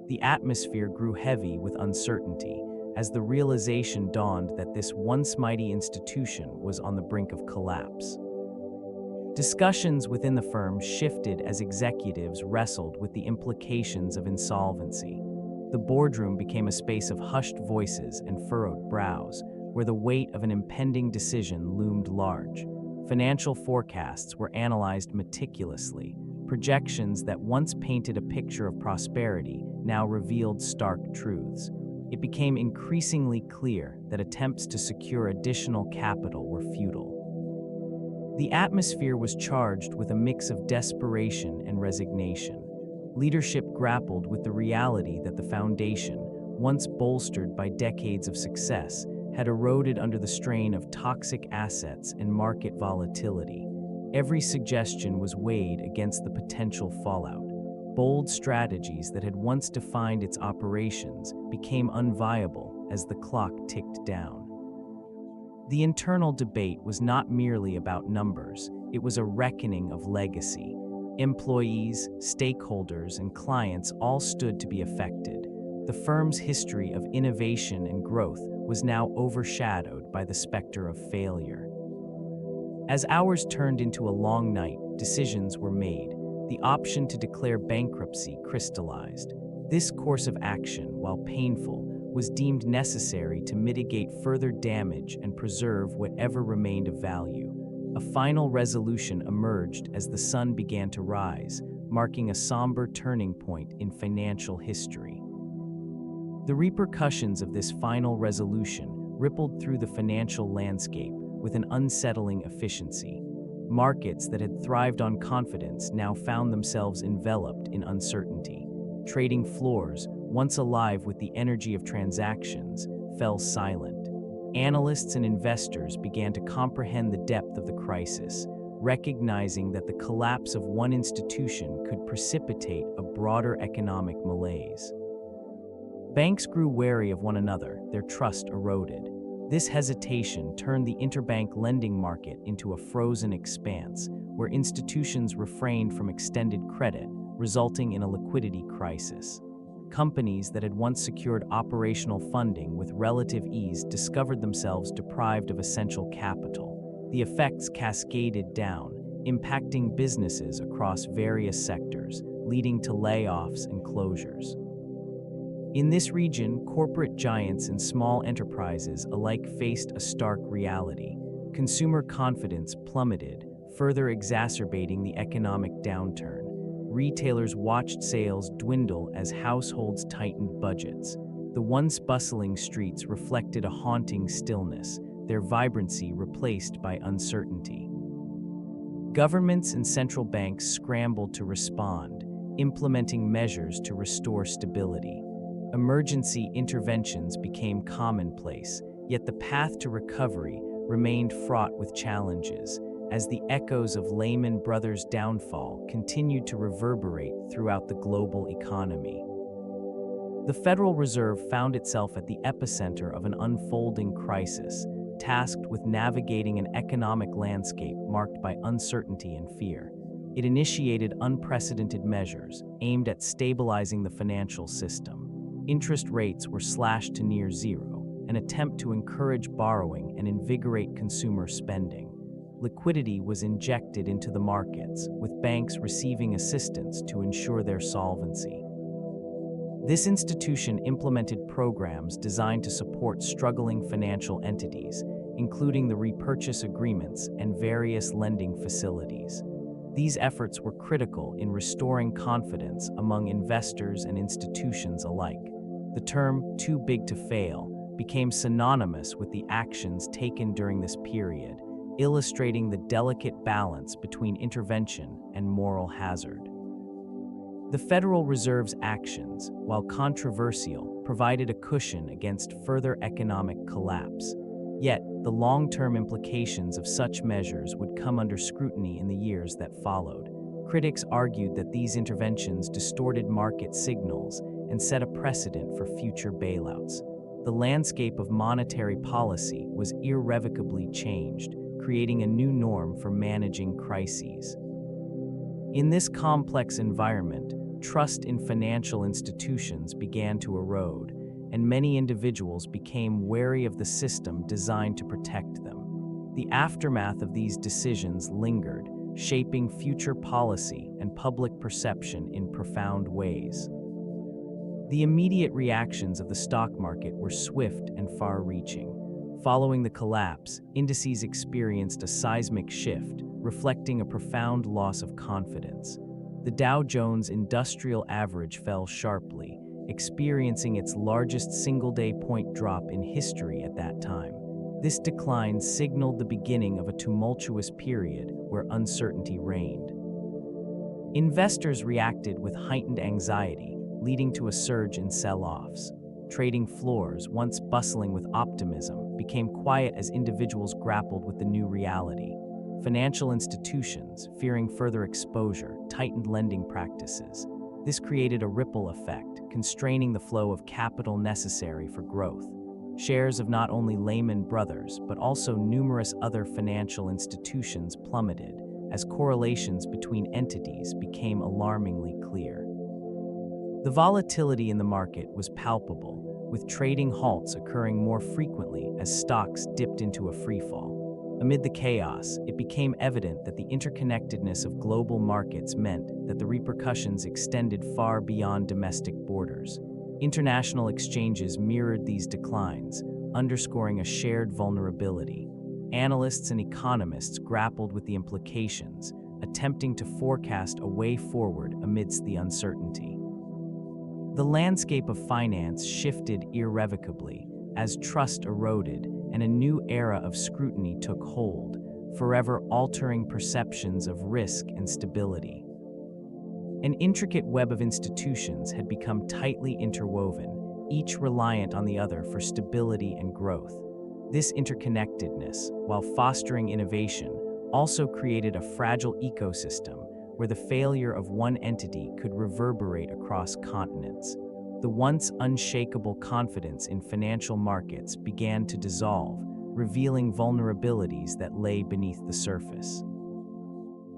The atmosphere grew heavy with uncertainty, as the realization dawned that this once mighty institution was on the brink of collapse. Discussions within the firm shifted as executives wrestled with the implications of insolvency. The boardroom became a space of hushed voices and furrowed brows, where the weight of an impending decision loomed large. Financial forecasts were analyzed meticulously, projections that once painted a picture of prosperity now revealed stark truths. It became increasingly clear that attempts to secure additional capital were futile. The atmosphere was charged with a mix of desperation and resignation. Leadership grappled with the reality that the foundation, once bolstered by decades of success, had eroded under the strain of toxic assets and market volatility. Every suggestion was weighed against the potential fallout. Bold strategies that had once defined its operations became unviable as the clock ticked down. The internal debate was not merely about numbers, it was a reckoning of legacy. Employees, stakeholders, and clients all stood to be affected. The firm's history of innovation and growth was now overshadowed by the specter of failure. As hours turned into a long night, decisions were made. The option to declare bankruptcy crystallized. This course of action, while painful, was deemed necessary to mitigate further damage and preserve whatever remained of value. A final resolution emerged as the sun began to rise, marking a somber turning point in financial history. The repercussions of this final resolution rippled through the financial landscape with an unsettling efficiency. Markets that had thrived on confidence now found themselves enveloped in uncertainty. Trading floors, once alive with the energy of transactions, fell silent. Analysts and investors began to comprehend the depth of the crisis, recognizing that the collapse of one institution could precipitate a broader economic malaise. Banks grew wary of one another, their trust eroded. This hesitation turned the interbank lending market into a frozen expanse, where institutions refrained from extended credit, resulting in a liquidity crisis. Companies that had once secured operational funding with relative ease discovered themselves deprived of essential capital. The effects cascaded down, impacting businesses across various sectors, leading to layoffs and closures. In this region, corporate giants and small enterprises alike faced a stark reality. Consumer confidence plummeted, further exacerbating the economic downturn. Retailers watched sales dwindle as households tightened budgets. The once bustling streets reflected a haunting stillness, their vibrancy replaced by uncertainty. Governments and central banks scrambled to respond, implementing measures to restore stability. Emergency interventions became commonplace, yet the path to recovery remained fraught with challenges, as the echoes of Lehman Brothers' downfall continued to reverberate throughout the global economy. The Federal Reserve found itself at the epicenter of an unfolding crisis, tasked with navigating an economic landscape marked by uncertainty and fear. It initiated unprecedented measures aimed at stabilizing the financial system. Interest rates were slashed to near zero, an attempt to encourage borrowing and invigorate consumer spending. Liquidity was injected into the markets, with banks receiving assistance to ensure their solvency. This institution implemented programs designed to support struggling financial entities, including the repurchase agreements and various lending facilities. These efforts were critical in restoring confidence among investors and institutions alike. The term "too big to fail" became synonymous with the actions taken during this period, illustrating the delicate balance between intervention and moral hazard. The Federal Reserve's actions, while controversial, provided a cushion against further economic collapse. Yet, the long-term implications of such measures would come under scrutiny in the years that followed. Critics argued that these interventions distorted market signals and set a precedent for future bailouts. The landscape of monetary policy was irrevocably changed, creating a new norm for managing crises. In this complex environment, trust in financial institutions began to erode, and many individuals became wary of the system designed to protect them. The aftermath of these decisions lingered, shaping future policy and public perception in profound ways. The immediate reactions of the stock market were swift and far-reaching. Following the collapse, indices experienced a seismic shift, reflecting a profound loss of confidence. The Dow Jones Industrial Average fell sharply, experiencing its largest single-day point drop in history at that time. This decline signaled the beginning of a tumultuous period where uncertainty reigned. Investors reacted with heightened anxiety, leading to a surge in sell-offs. Trading floors, once bustling with optimism, became quiet as individuals grappled with the new reality. Financial institutions, fearing further exposure, tightened lending practices. This created a ripple effect, constraining the flow of capital necessary for growth. Shares of not only Lehman Brothers, but also numerous other financial institutions plummeted, as correlations between entities became alarmingly clear. The volatility in the market was palpable, with trading halts occurring more frequently as stocks dipped into a freefall. Amid the chaos, it became evident that the interconnectedness of global markets meant that the repercussions extended far beyond domestic borders. International exchanges mirrored these declines, underscoring a shared vulnerability. Analysts and economists grappled with the implications, attempting to forecast a way forward amidst the uncertainty. The landscape of finance shifted irrevocably as trust eroded and a new era of scrutiny took hold, forever altering perceptions of risk and stability. An intricate web of institutions had become tightly interwoven, each reliant on the other for stability and growth. This interconnectedness, while fostering innovation, also created a fragile ecosystem where the failure of one entity could reverberate across continents. The once unshakable confidence in financial markets began to dissolve, revealing vulnerabilities that lay beneath the surface.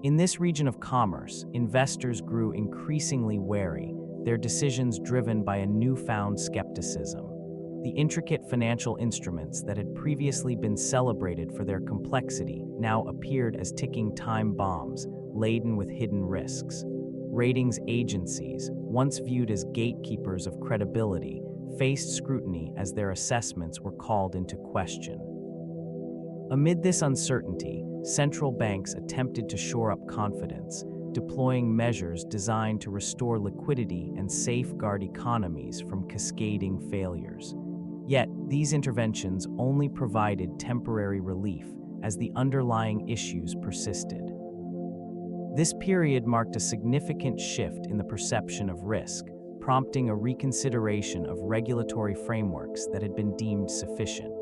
In this region of commerce, investors grew increasingly wary, their decisions driven by a newfound skepticism. The intricate financial instruments that had previously been celebrated for their complexity now appeared as ticking time bombs, laden with hidden risks. Ratings agencies, once viewed as gatekeepers of credibility, faced scrutiny as their assessments were called into question. Amid this uncertainty, central banks attempted to shore up confidence, deploying measures designed to restore liquidity and safeguard economies from cascading failures. Yet, these interventions only provided temporary relief as the underlying issues persisted. This period marked a significant shift in the perception of risk, prompting a reconsideration of regulatory frameworks that had been deemed sufficient.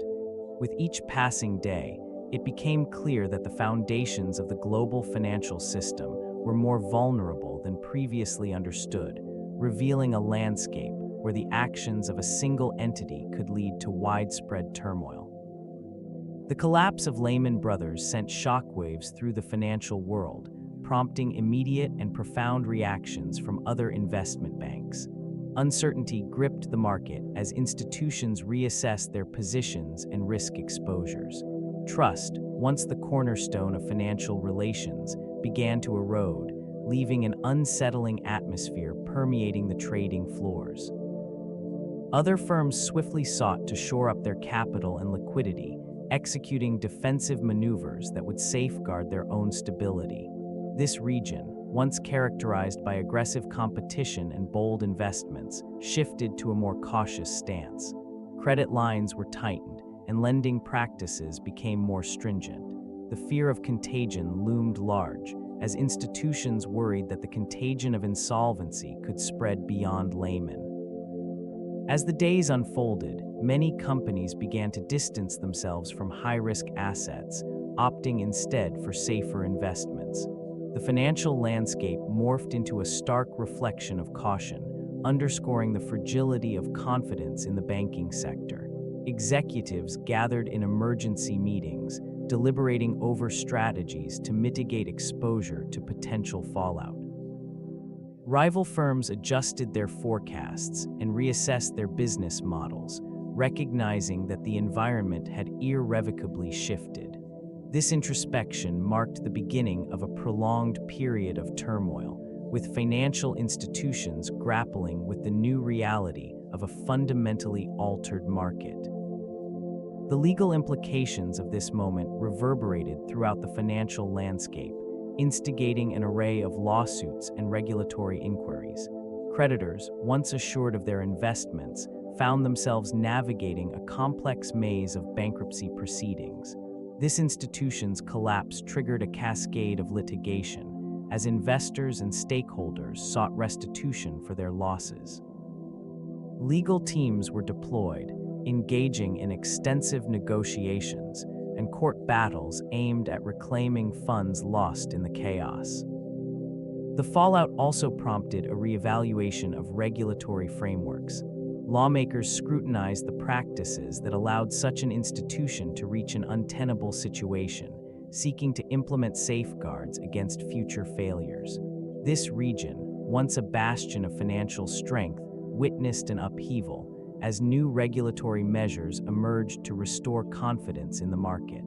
With each passing day, it became clear that the foundations of the global financial system were more vulnerable than previously understood, revealing a landscape where the actions of a single entity could lead to widespread turmoil. The collapse of Lehman Brothers sent shockwaves through the financial world, prompting immediate and profound reactions from other investment banks. Uncertainty gripped the market as institutions reassessed their positions and risk exposures. Trust, once the cornerstone of financial relations, began to erode, leaving an unsettling atmosphere permeating the trading floors. Other firms swiftly sought to shore up their capital and liquidity, executing defensive maneuvers that would safeguard their own stability. This region, once characterized by aggressive competition and bold investments, shifted to a more cautious stance. Credit lines were tightened, and lending practices became more stringent. The fear of contagion loomed large, as institutions worried that the contagion of insolvency could spread beyond Lehman. As the days unfolded, many companies began to distance themselves from high-risk assets, opting instead for safer investments. The financial landscape morphed into a stark reflection of caution, underscoring the fragility of confidence in the banking sector. Executives gathered in emergency meetings, deliberating over strategies to mitigate exposure to potential fallout. Rival firms adjusted their forecasts and reassessed their business models, recognizing that the environment had irrevocably shifted. This introspection marked the beginning of a prolonged period of turmoil, with financial institutions grappling with the new reality of a fundamentally altered market. The legal implications of this moment reverberated throughout the financial landscape, instigating an array of lawsuits and regulatory inquiries. Creditors, once assured of their investments, found themselves navigating a complex maze of bankruptcy proceedings. This institution's collapse triggered a cascade of litigation, as investors and stakeholders sought restitution for their losses. Legal teams were deployed, engaging in extensive negotiations and court battles aimed at reclaiming funds lost in the chaos. The fallout also prompted a reevaluation of regulatory frameworks. Lawmakers scrutinized the practices that allowed such an institution to reach an untenable situation, seeking to implement safeguards against future failures. This region, once a bastion of financial strength, witnessed an upheaval as new regulatory measures emerged to restore confidence in the market.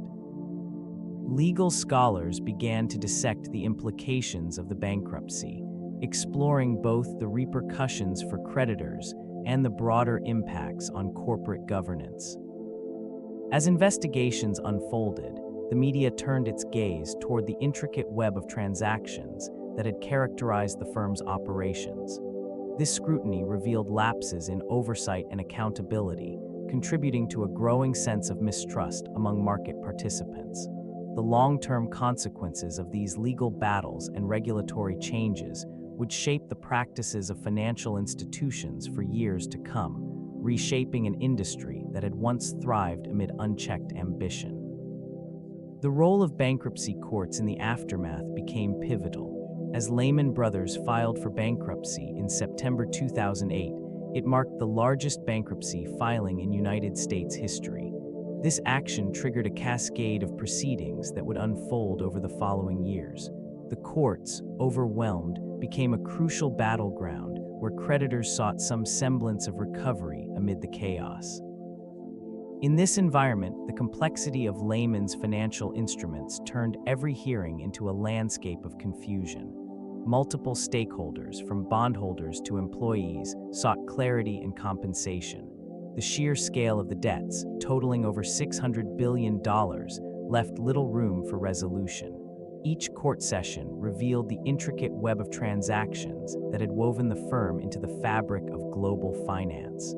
Legal scholars began to dissect the implications of the bankruptcy, exploring both the repercussions for creditors and the broader impacts on corporate governance. As investigations unfolded, the media turned its gaze toward the intricate web of transactions that had characterized the firm's operations. This scrutiny revealed lapses in oversight and accountability, contributing to a growing sense of mistrust among market participants. The long-term consequences of these legal battles and regulatory changes would shape the practices of financial institutions for years to come, reshaping an industry that had once thrived amid unchecked ambition. The role of bankruptcy courts in the aftermath became pivotal. As Lehman Brothers filed for bankruptcy in September 2008, it marked the largest bankruptcy filing in United States history. This action triggered a cascade of proceedings that would unfold over the following years. The courts, overwhelmed, became a crucial battleground where creditors sought some semblance of recovery amid the chaos. In this environment, the complexity of Lehman's financial instruments turned every hearing into a landscape of confusion. Multiple stakeholders, from bondholders to employees, sought clarity and compensation. The sheer scale of the debts, totaling over $600 billion, left little room for resolution. Each court session revealed the intricate web of transactions that had woven the firm into the fabric of global finance.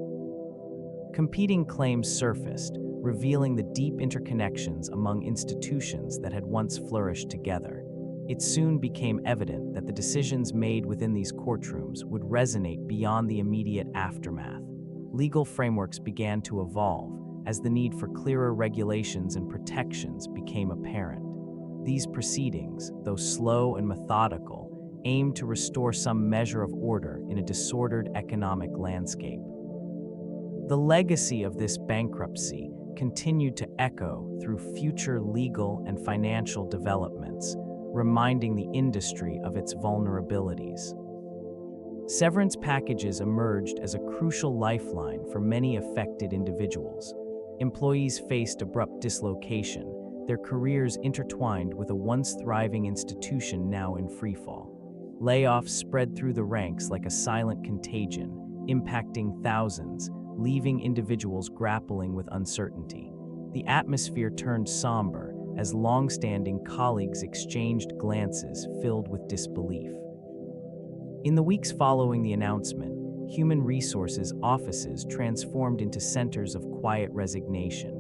Competing claims surfaced, revealing the deep interconnections among institutions that had once flourished together. It soon became evident that the decisions made within these courtrooms would resonate beyond the immediate aftermath. Legal frameworks began to evolve as the need for clearer regulations and protections became apparent. These proceedings, though slow and methodical, aimed to restore some measure of order in a disordered economic landscape. The legacy of this bankruptcy continued to echo through future legal and financial developments, reminding the industry of its vulnerabilities. Severance packages emerged as a crucial lifeline for many affected individuals. Employees faced abrupt dislocation, their careers intertwined with a once thriving institution now in freefall. Layoffs spread through the ranks like a silent contagion, impacting thousands, leaving individuals grappling with uncertainty. The atmosphere turned somber as long-standing colleagues exchanged glances filled with disbelief. In the weeks following the announcement, human resources offices transformed into centers of quiet resignation.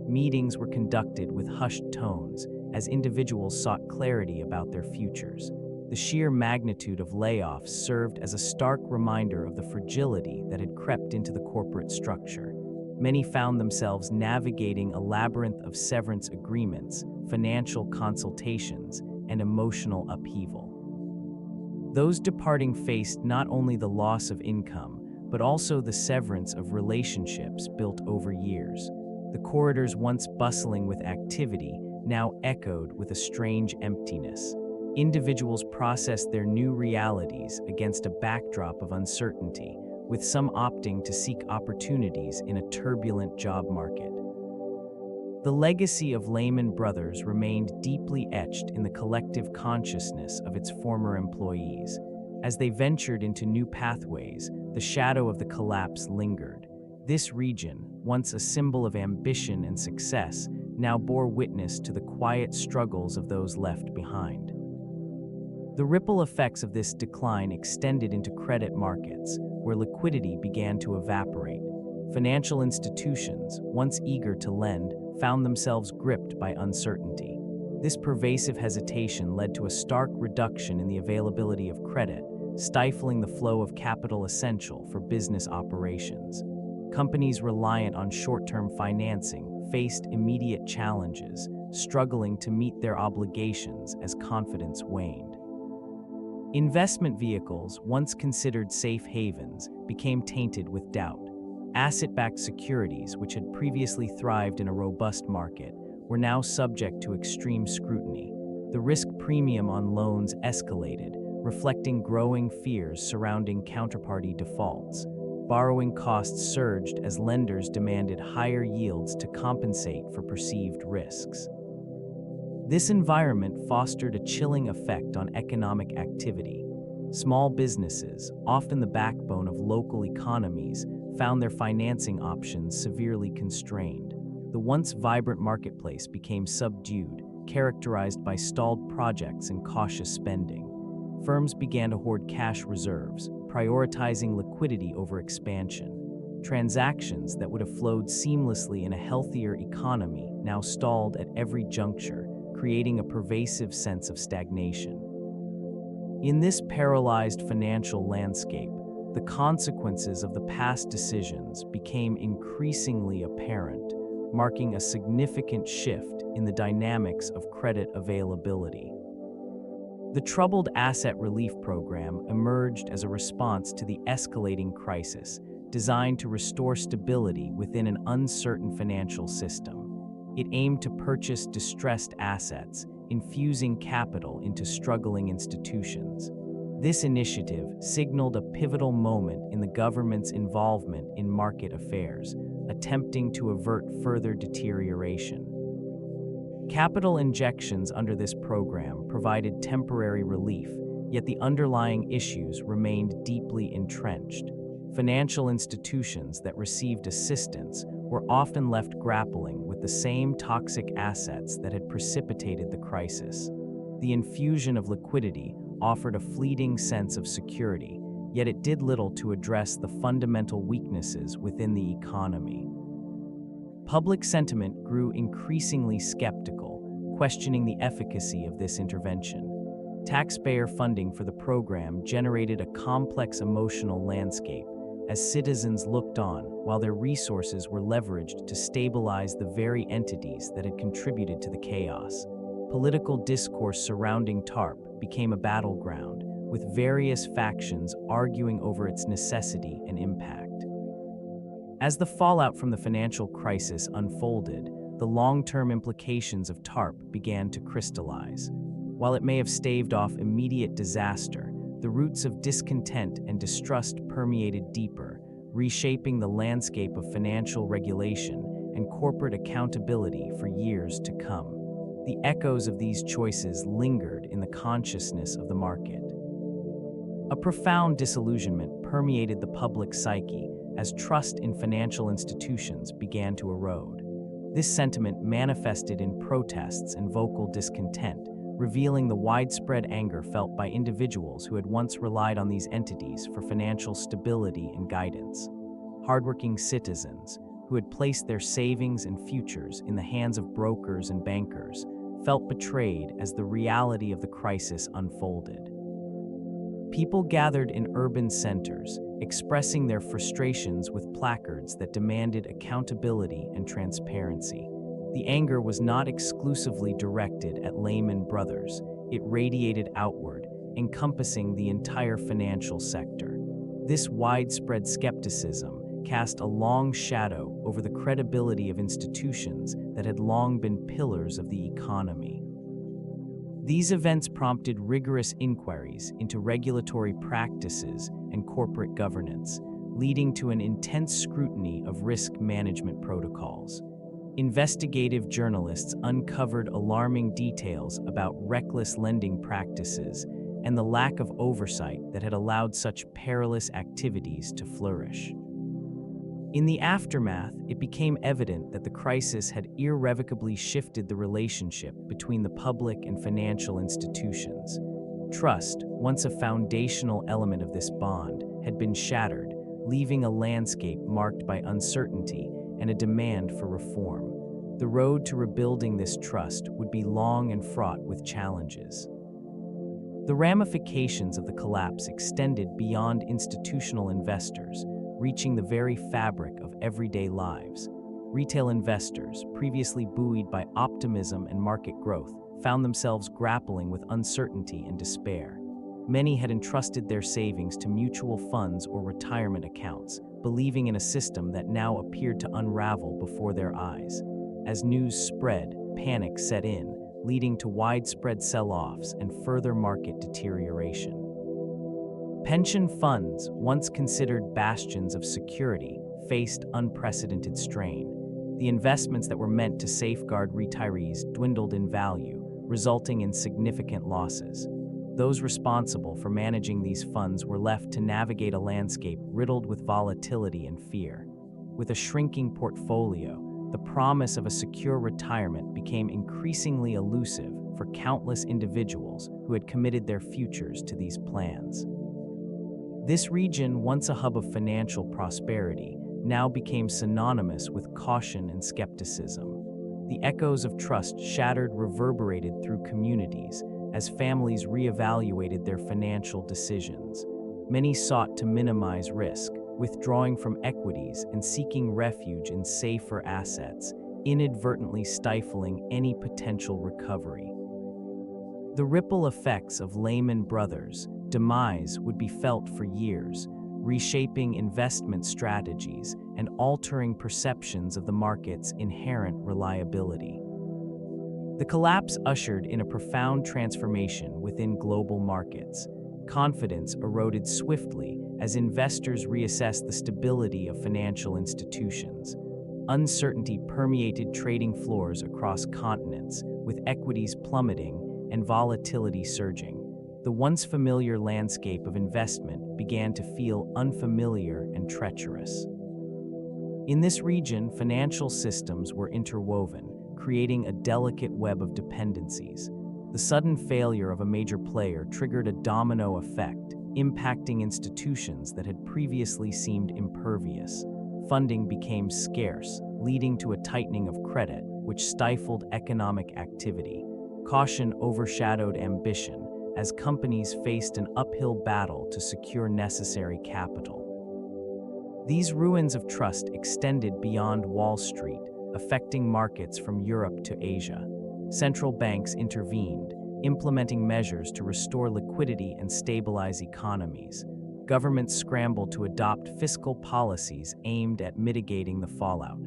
Meetings were conducted with hushed tones as individuals sought clarity about their futures. The sheer magnitude of layoffs served as a stark reminder of the fragility that had crept into the corporate structure. Many found themselves navigating a labyrinth of severance agreements, financial consultations, and emotional upheaval. Those departing faced not only the loss of income, but also the severance of relationships built over years. The corridors once bustling with activity now echoed with a strange emptiness. Individuals processed their new realities against a backdrop of uncertainty, with some opting to seek opportunities in a turbulent job market. The legacy of Lehman Brothers remained deeply etched in the collective consciousness of its former employees. As they ventured into new pathways, the shadow of the collapse lingered. This region, once a symbol of ambition and success, now bore witness to the quiet struggles of those left behind. The ripple effects of this decline extended into credit markets, where liquidity began to evaporate. Financial institutions, once eager to lend, found themselves gripped by uncertainty. This pervasive hesitation led to a stark reduction in the availability of credit, stifling the flow of capital essential for business operations. Companies reliant on short-term financing faced immediate challenges, struggling to meet their obligations as confidence waned. Investment vehicles, once considered safe havens, became tainted with doubt. Asset-backed securities, which had previously thrived in a robust market, were now subject to extreme scrutiny. The risk premium on loans escalated, reflecting growing fears surrounding counterparty defaults. Borrowing costs surged as lenders demanded higher yields to compensate for perceived risks. This environment fostered a chilling effect on economic activity. Small businesses, often the backbone of local economies, found their financing options severely constrained. The once vibrant marketplace became subdued, characterized by stalled projects and cautious spending. Firms began to hoard cash reserves, prioritizing liquidity over expansion. Transactions that would have flowed seamlessly in a healthier economy now stalled at every juncture, creating a pervasive sense of stagnation. In this paralyzed financial landscape, the consequences of the past decisions became increasingly apparent, marking a significant shift in the dynamics of credit availability. The Troubled Asset Relief Program emerged as a response to the escalating crisis, designed to restore stability within an uncertain financial system. It aimed to purchase distressed assets, infusing capital into struggling institutions. This initiative signaled a pivotal moment in the government's involvement in market affairs, attempting to avert further deterioration. Capital injections under this program provided temporary relief, yet the underlying issues remained deeply entrenched. Financial institutions that received assistance were often left grappling with the same toxic assets that had precipitated the crisis. The infusion of liquidity offered a fleeting sense of security, yet it did little to address the fundamental weaknesses within the economy. Public sentiment grew increasingly skeptical, questioning the efficacy of this intervention. Taxpayer funding for the program generated a complex emotional landscape, as citizens looked on while their resources were leveraged to stabilize the very entities that had contributed to the chaos. Political discourse surrounding TARP became a battleground, with various factions arguing over its necessity and impact. As the fallout from the financial crisis unfolded, the long-term implications of TARP began to crystallize. While it may have staved off immediate disaster, the roots of discontent and distrust permeated deeper, reshaping the landscape of financial regulation and corporate accountability for years to come. The echoes of these choices lingered in the consciousness of the market. A profound disillusionment permeated the public psyche as trust in financial institutions began to erode. This sentiment manifested in protests and vocal discontent, revealing the widespread anger felt by individuals who had once relied on these entities for financial stability and guidance. Hardworking citizens, who had placed their savings and futures in the hands of brokers and bankers, felt betrayed as the reality of the crisis unfolded. People gathered in urban centers, expressing their frustrations with placards that demanded accountability and transparency. The anger was not exclusively directed at Lehman Brothers. It radiated outward, encompassing the entire financial sector. This widespread skepticism cast a long shadow over the credibility of institutions that had long been pillars of the economy. These events prompted rigorous inquiries into regulatory practices and corporate governance, leading to an intense scrutiny of risk management protocols. Investigative journalists uncovered alarming details about reckless lending practices and the lack of oversight that had allowed such perilous activities to flourish. In the aftermath, it became evident that the crisis had irrevocably shifted the relationship between the public and financial institutions. Trust, once a foundational element of this bond, had been shattered, leaving a landscape marked by uncertainty and a demand for reform. The road to rebuilding this trust would be long and fraught with challenges. The ramifications of the collapse extended beyond institutional investors, reaching the very fabric of everyday lives. Retail investors, previously buoyed by optimism and market growth, found themselves grappling with uncertainty and despair. Many had entrusted their savings to mutual funds or retirement accounts, believing in a system that now appeared to unravel before their eyes. As news spread, panic set in, leading to widespread sell-offs and further market deterioration. Pension funds, once considered bastions of security, faced unprecedented strain. The investments that were meant to safeguard retirees dwindled in value, resulting in significant losses. Those responsible for managing these funds were left to navigate a landscape riddled with volatility and fear. With a shrinking portfolio, the promise of a secure retirement became increasingly elusive for countless individuals who had committed their futures to these plans. This region, once a hub of financial prosperity, now became synonymous with caution and skepticism. The echoes of trust shattered reverberated through communities as families reevaluated their financial decisions. Many sought to minimize risk, withdrawing from equities and seeking refuge in safer assets, inadvertently stifling any potential recovery. The ripple effects of Lehman Brothers' demise would be felt for years, reshaping investment strategies and altering perceptions of the market's inherent reliability. The collapse ushered in a profound transformation within global markets. Confidence eroded swiftly as investors reassessed the stability of financial institutions. Uncertainty permeated trading floors across continents, with equities plummeting and volatility surging. The once familiar landscape of investment began to feel unfamiliar and treacherous. In this region, financial systems were interwoven, creating a delicate web of dependencies. The sudden failure of a major player triggered a domino effect, impacting institutions that had previously seemed impervious. Funding became scarce, leading to a tightening of credit, which stifled economic activity. Caution overshadowed ambition, as companies faced an uphill battle to secure necessary capital. These ruins of trust extended beyond Wall Street, affecting markets from Europe to Asia. Central banks intervened, implementing measures to restore liquidity and stabilize economies. Governments scrambled to adopt fiscal policies aimed at mitigating the fallout.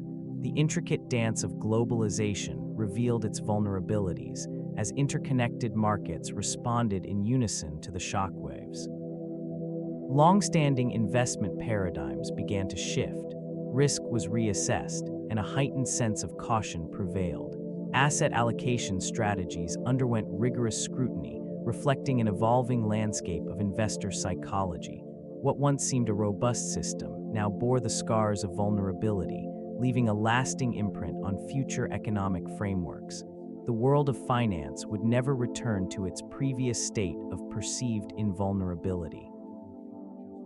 The intricate dance of globalization revealed its vulnerabilities, as interconnected markets responded in unison to the shockwaves. Long-standing investment paradigms began to shift, risk was reassessed, and a heightened sense of caution prevailed. Asset allocation strategies underwent rigorous scrutiny, reflecting an evolving landscape of investor psychology. What once seemed a robust system now bore the scars of vulnerability, leaving a lasting imprint on future economic frameworks. The world of finance would never return to its previous state of perceived invulnerability.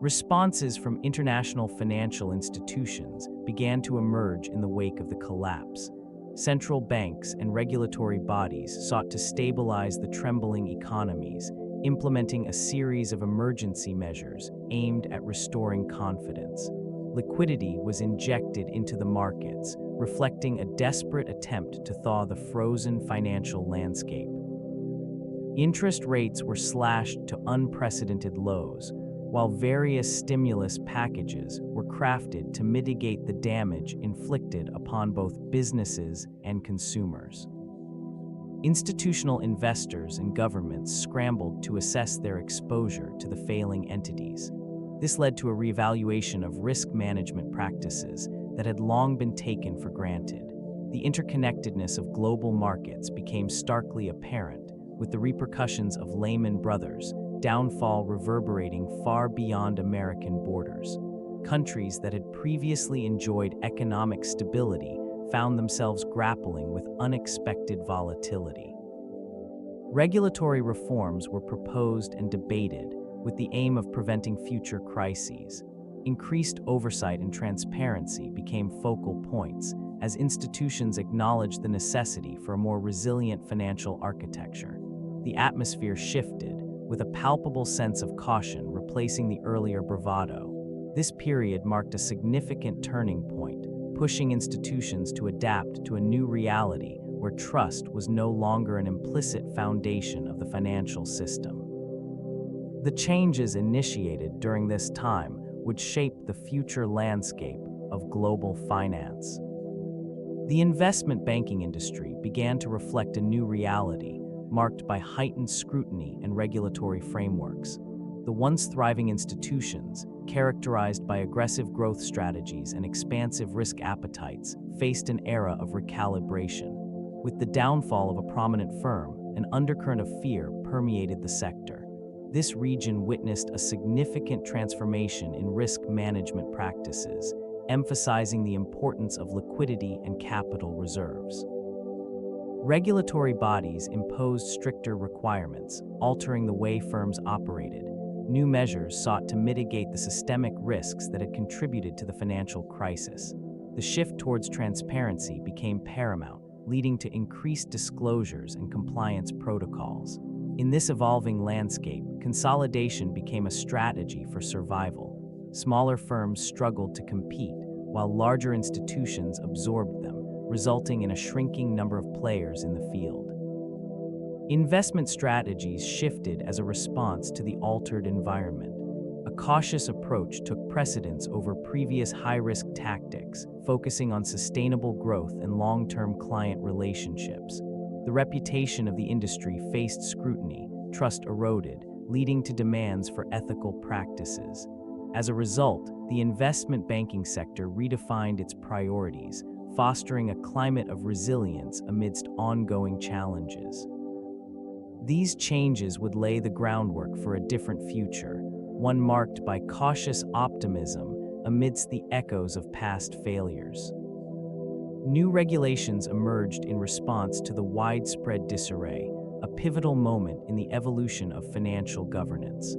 Responses from international financial institutions began to emerge in the wake of the collapse. Central banks and regulatory bodies sought to stabilize the trembling economies, implementing a series of emergency measures aimed at restoring confidence. Liquidity was injected into the markets, reflecting a desperate attempt to thaw the frozen financial landscape. Interest rates were slashed to unprecedented lows, while various stimulus packages were crafted to mitigate the damage inflicted upon both businesses and consumers. Institutional investors and governments scrambled to assess their exposure to the failing entities. This led to a reevaluation of risk management practices that had long been taken for granted. The interconnectedness of global markets became starkly apparent, with the repercussions of Lehman Brothers' downfall reverberating far beyond American borders. Countries that had previously enjoyed economic stability found themselves grappling with unexpected volatility. Regulatory reforms were proposed and debated with the aim of preventing future crises. Increased oversight and transparency became focal points as institutions acknowledged the necessity for a more resilient financial architecture. The atmosphere shifted, with a palpable sense of caution replacing the earlier bravado. This period marked a significant turning point, pushing institutions to adapt to a new reality where trust was no longer an implicit foundation of the financial system. The changes initiated during this time would shape the future landscape of global finance. The investment banking industry began to reflect a new reality, marked by heightened scrutiny and regulatory frameworks. The once thriving institutions, characterized by aggressive growth strategies and expansive risk appetites, faced an era of recalibration. With the downfall of a prominent firm, an undercurrent of fear permeated the sector. This region witnessed a significant transformation in risk management practices, emphasizing the importance of liquidity and capital reserves. Regulatory bodies imposed stricter requirements, altering the way firms operated. New measures sought to mitigate the systemic risks that had contributed to the financial crisis. The shift towards transparency became paramount, leading to increased disclosures and compliance protocols. In this evolving landscape, consolidation became a strategy for survival. Smaller firms struggled to compete, while larger institutions absorbed them, resulting in a shrinking number of players in the field. Investment strategies shifted as a response to the altered environment. A cautious approach took precedence over previous high-risk tactics, focusing on sustainable growth and long-term client relationships. The reputation of the industry faced scrutiny, trust eroded, leading to demands for ethical practices. As a result, the investment banking sector redefined its priorities, fostering a climate of resilience amidst ongoing challenges. These changes would lay the groundwork for a different future, one marked by cautious optimism amidst the echoes of past failures. New regulations emerged in response to the widespread disarray, a pivotal moment in the evolution of financial governance.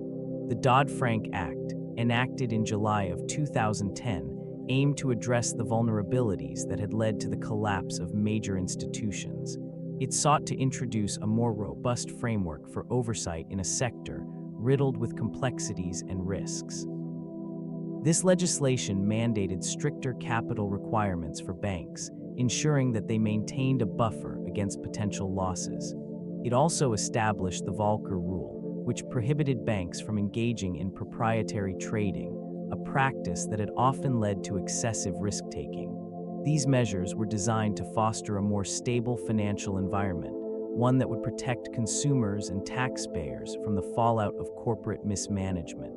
The Dodd-Frank Act, enacted in July of 2010, aimed to address the vulnerabilities that had led to the collapse of major institutions. It sought to introduce a more robust framework for oversight in a sector riddled with complexities and risks. This legislation mandated stricter capital requirements for banks, ensuring that they maintained a buffer against potential losses. It also established the Volcker Rule, which prohibited banks from engaging in proprietary trading, a practice that had often led to excessive risk-taking. These measures were designed to foster a more stable financial environment, one that would protect consumers and taxpayers from the fallout of corporate mismanagement.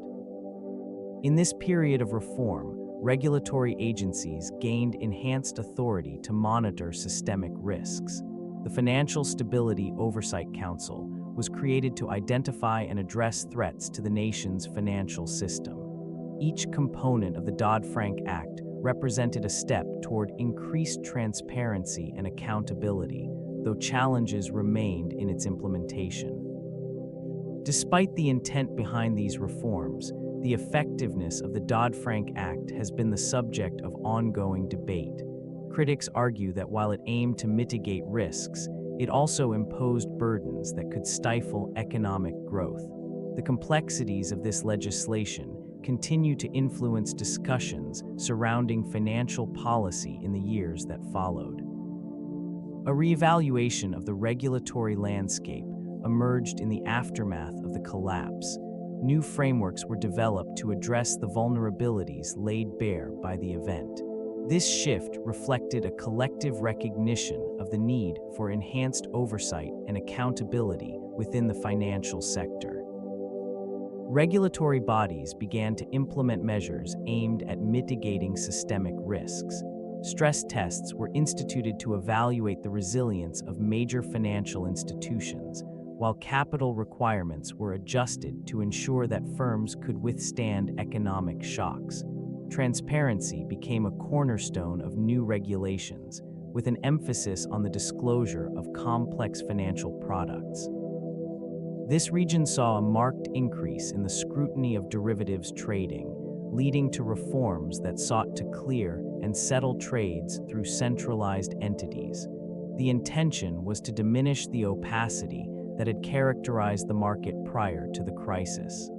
In this period of reform, regulatory agencies gained enhanced authority to monitor systemic risks. The Financial Stability Oversight Council was created to identify and address threats to the nation's financial system. Each component of the Dodd-Frank Act represented a step toward increased transparency and accountability, though challenges remained in its implementation. Despite the intent behind these reforms, the effectiveness of the Dodd-Frank Act has been the subject of ongoing debate. Critics argue that while it aimed to mitigate risks, it also imposed burdens that could stifle economic growth. The complexities of this legislation continue to influence discussions surrounding financial policy in the years that followed. A reevaluation of the regulatory landscape emerged in the aftermath of the collapse. New frameworks were developed to address the vulnerabilities laid bare by the event. This shift reflected a collective recognition of the need for enhanced oversight and accountability within the financial sector. Regulatory bodies began to implement measures aimed at mitigating systemic risks. Stress tests were instituted to evaluate the resilience of major financial institutions, while capital requirements were adjusted to ensure that firms could withstand economic shocks. Transparency became a cornerstone of new regulations, with an emphasis on the disclosure of complex financial products. This region saw a marked increase in the scrutiny of derivatives trading, leading to reforms that sought to clear and settle trades through centralized entities. The intention was to diminish the opacity that had characterized the market prior to the crisis.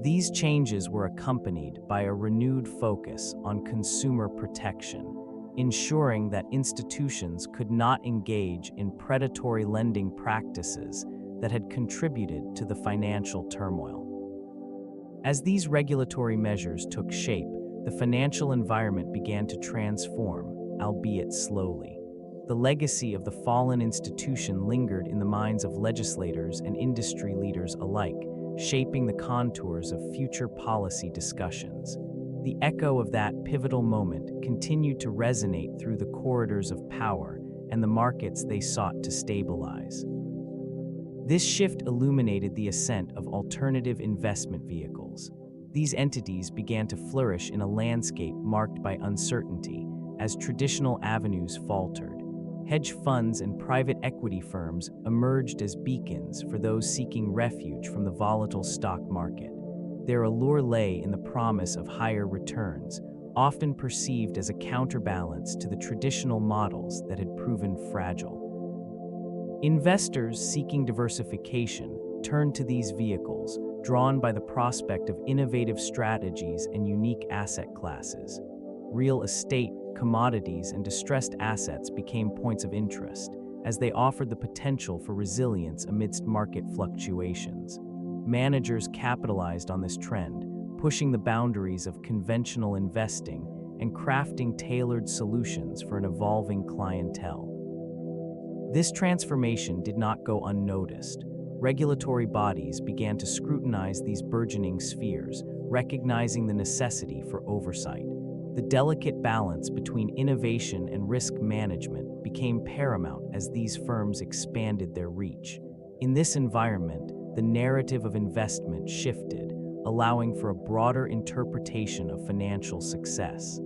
These changes were accompanied by a renewed focus on consumer protection, ensuring that institutions could not engage in predatory lending practices that had contributed to the financial turmoil. As these regulatory measures took shape, the financial environment began to transform, albeit slowly. The legacy of the fallen institution lingered in the minds of legislators and industry leaders alike, shaping the contours of future policy discussions. The echo of that pivotal moment continued to resonate through the corridors of power and the markets they sought to stabilize. This shift illuminated the ascent of alternative investment vehicles. These entities began to flourish in a landscape marked by uncertainty as traditional avenues faltered. Hedge funds and private equity firms emerged as beacons for those seeking refuge from the volatile stock market. Their allure lay in the promise of higher returns, often perceived as a counterbalance to the traditional models that had proven fragile. Investors seeking diversification turned to these vehicles, drawn by the prospect of innovative strategies and unique asset classes. Real estate, commodities, and distressed assets became points of interest, as they offered the potential for resilience amidst market fluctuations. Managers capitalized on this trend, pushing the boundaries of conventional investing and crafting tailored solutions for an evolving clientele. This transformation did not go unnoticed. Regulatory bodies began to scrutinize these burgeoning spheres, recognizing the necessity for oversight. The delicate balance between innovation and risk management became paramount as these firms expanded their reach. In this environment, the narrative of investment shifted, allowing for a broader interpretation of financial success.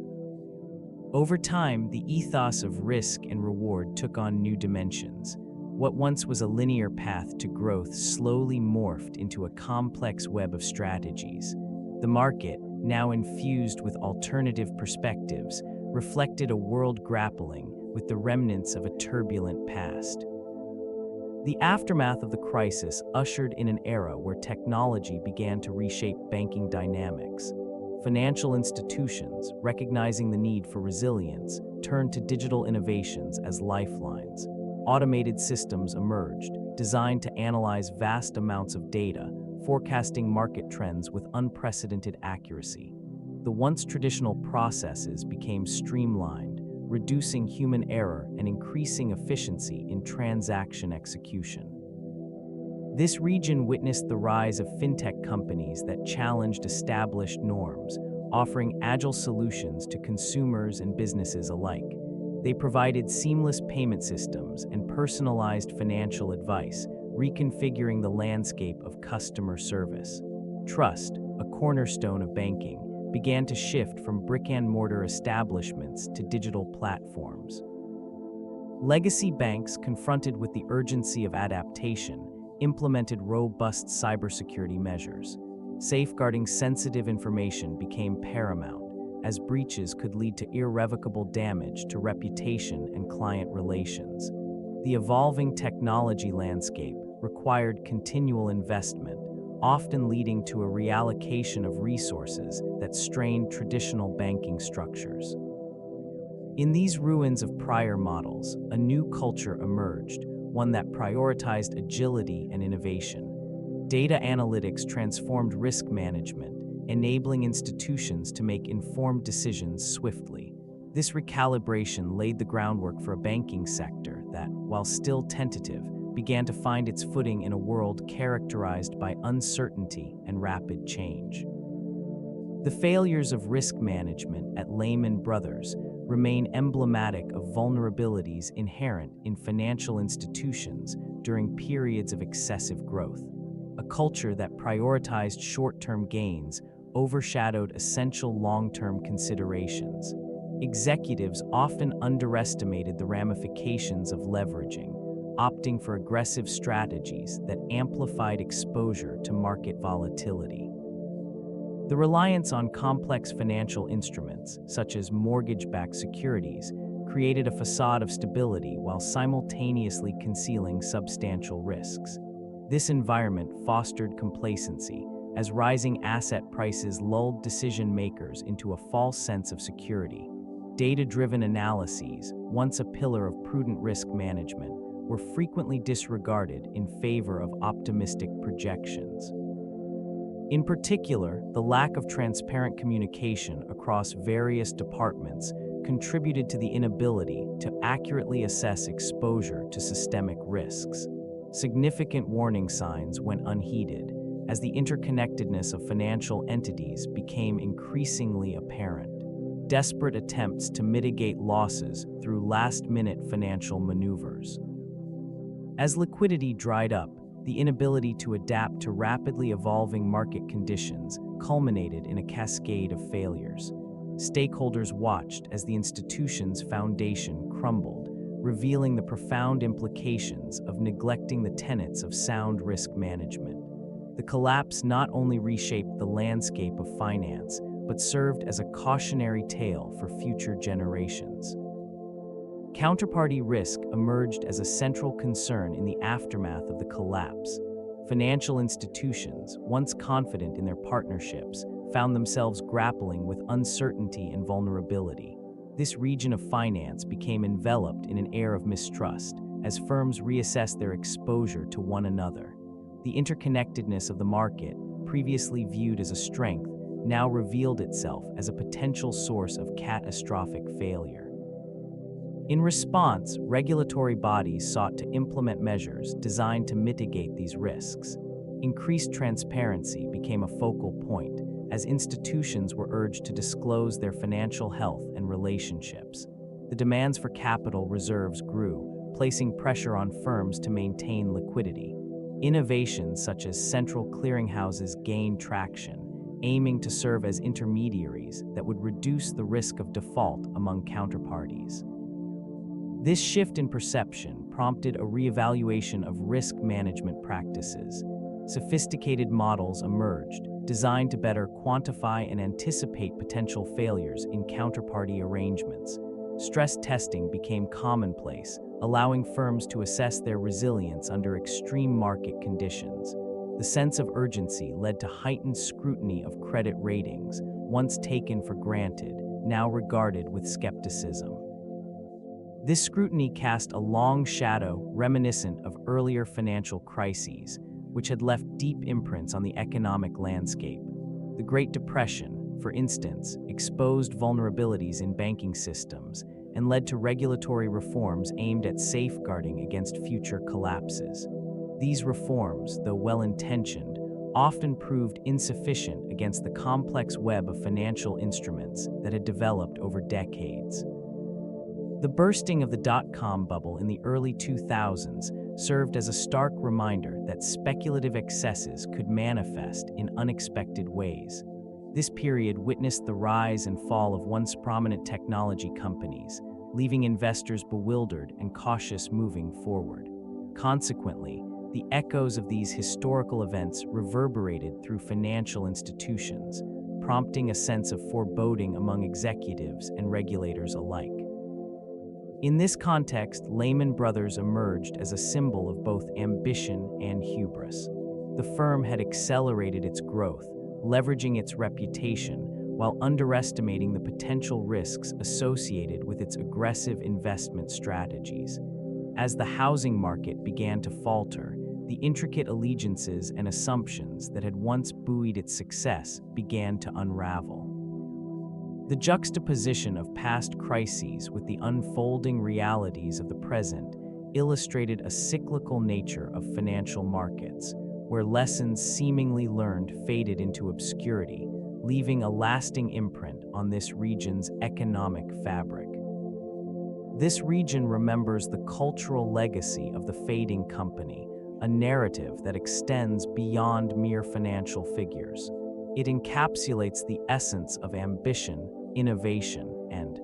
Over time, the ethos of risk and reward took on new dimensions. What once was a linear path to growth slowly morphed into a complex web of strategies. The market, now infused with alternative perspectives, reflected a world grappling with the remnants of a turbulent past. The aftermath of the crisis ushered in an era where technology began to reshape banking dynamics. Financial institutions, recognizing the need for resilience, turned to digital innovations as lifelines. Automated systems emerged, designed to analyze vast amounts of data, forecasting market trends with unprecedented accuracy. The once traditional processes became streamlined, reducing human error and increasing efficiency in transaction execution. This region witnessed the rise of fintech companies that challenged established norms, offering agile solutions to consumers and businesses alike. They provided seamless payment systems and personalized financial advice, reconfiguring the landscape of customer service. Trust, a cornerstone of banking, began to shift from brick-and-mortar establishments to digital platforms. Legacy banks, confronted with the urgency of adaptation, implemented robust cybersecurity measures. Safeguarding sensitive information became paramount, as breaches could lead to irrevocable damage to reputation and client relations. The evolving technology landscape required continual investment, often leading to a reallocation of resources that strained traditional banking structures. In these ruins of prior models, a new culture emerged, one that prioritized agility and innovation. Data analytics transformed risk management, enabling institutions to make informed decisions swiftly. This recalibration laid the groundwork for a banking sector that, while still tentative, began to find its footing in a world characterized by uncertainty and rapid change. The failures of risk management at Lehman Brothers remain emblematic of vulnerabilities inherent in financial institutions during periods of excessive growth. A culture that prioritized short-term gains overshadowed essential long-term considerations. Executives often underestimated the ramifications of leveraging, opting for aggressive strategies that amplified exposure to market volatility. The reliance on complex financial instruments, such as mortgage-backed securities, created a facade of stability while simultaneously concealing substantial risks. This environment fostered complacency, as rising asset prices lulled decision-makers into a false sense of security. Data-driven analyses, once a pillar of prudent risk management, were frequently disregarded in favor of optimistic projections. In particular, the lack of transparent communication across various departments contributed to the inability to accurately assess exposure to systemic risks. Significant warning signs went unheeded, as the interconnectedness of financial entities became increasingly apparent. Desperate attempts to mitigate losses through last-minute financial maneuvers. As liquidity dried up, the inability to adapt to rapidly evolving market conditions culminated in a cascade of failures. Stakeholders watched as the institution's foundation crumbled, revealing the profound implications of neglecting the tenets of sound risk management. The collapse not only reshaped the landscape of finance, but served as a cautionary tale for future generations. Counterparty risk emerged as a central concern in the aftermath of the collapse. Financial institutions, once confident in their partnerships, found themselves grappling with uncertainty and vulnerability. This region of finance became enveloped in an air of mistrust as firms reassessed their exposure to one another. The interconnectedness of the market, previously viewed as a strength, now revealed itself as a potential source of catastrophic failure. In response, regulatory bodies sought to implement measures designed to mitigate these risks. Increased transparency became a focal point, as institutions were urged to disclose their financial health and relationships. The demands for capital reserves grew, placing pressure on firms to maintain liquidity. Innovations such as central clearinghouses gained traction, aiming to serve as intermediaries that would reduce the risk of default among counterparties. This shift in perception prompted a reevaluation of risk management practices. Sophisticated models emerged, designed to better quantify and anticipate potential failures in counterparty arrangements. Stress testing became commonplace, allowing firms to assess their resilience under extreme market conditions. The sense of urgency led to heightened scrutiny of credit ratings, once taken for granted, now regarded with skepticism. This scrutiny cast a long shadow reminiscent of earlier financial crises, which had left deep imprints on the economic landscape. The Great Depression, for instance, exposed vulnerabilities in banking systems and led to regulatory reforms aimed at safeguarding against future collapses. These reforms, though well-intentioned, often proved insufficient against the complex web of financial instruments that had developed over decades. The bursting of the dot-com bubble in the early 2000s served as a stark reminder that speculative excesses could manifest in unexpected ways. This period witnessed the rise and fall of once prominent technology companies, leaving investors bewildered and cautious moving forward. Consequently, the echoes of these historical events reverberated through financial institutions, prompting a sense of foreboding among executives and regulators alike. In this context, Lehman Brothers emerged as a symbol of both ambition and hubris. The firm had accelerated its growth, leveraging its reputation, while underestimating the potential risks associated with its aggressive investment strategies. As the housing market began to falter, the intricate allegiances and assumptions that had once buoyed its success began to unravel. The juxtaposition of past crises with the unfolding realities of the present illustrated a cyclical nature of financial markets, where lessons seemingly learned faded into obscurity, leaving a lasting imprint on this region's economic fabric. This region remembers the cultural legacy of the fading company, a narrative that extends beyond mere financial figures. It encapsulates the essence of ambition, innovation, and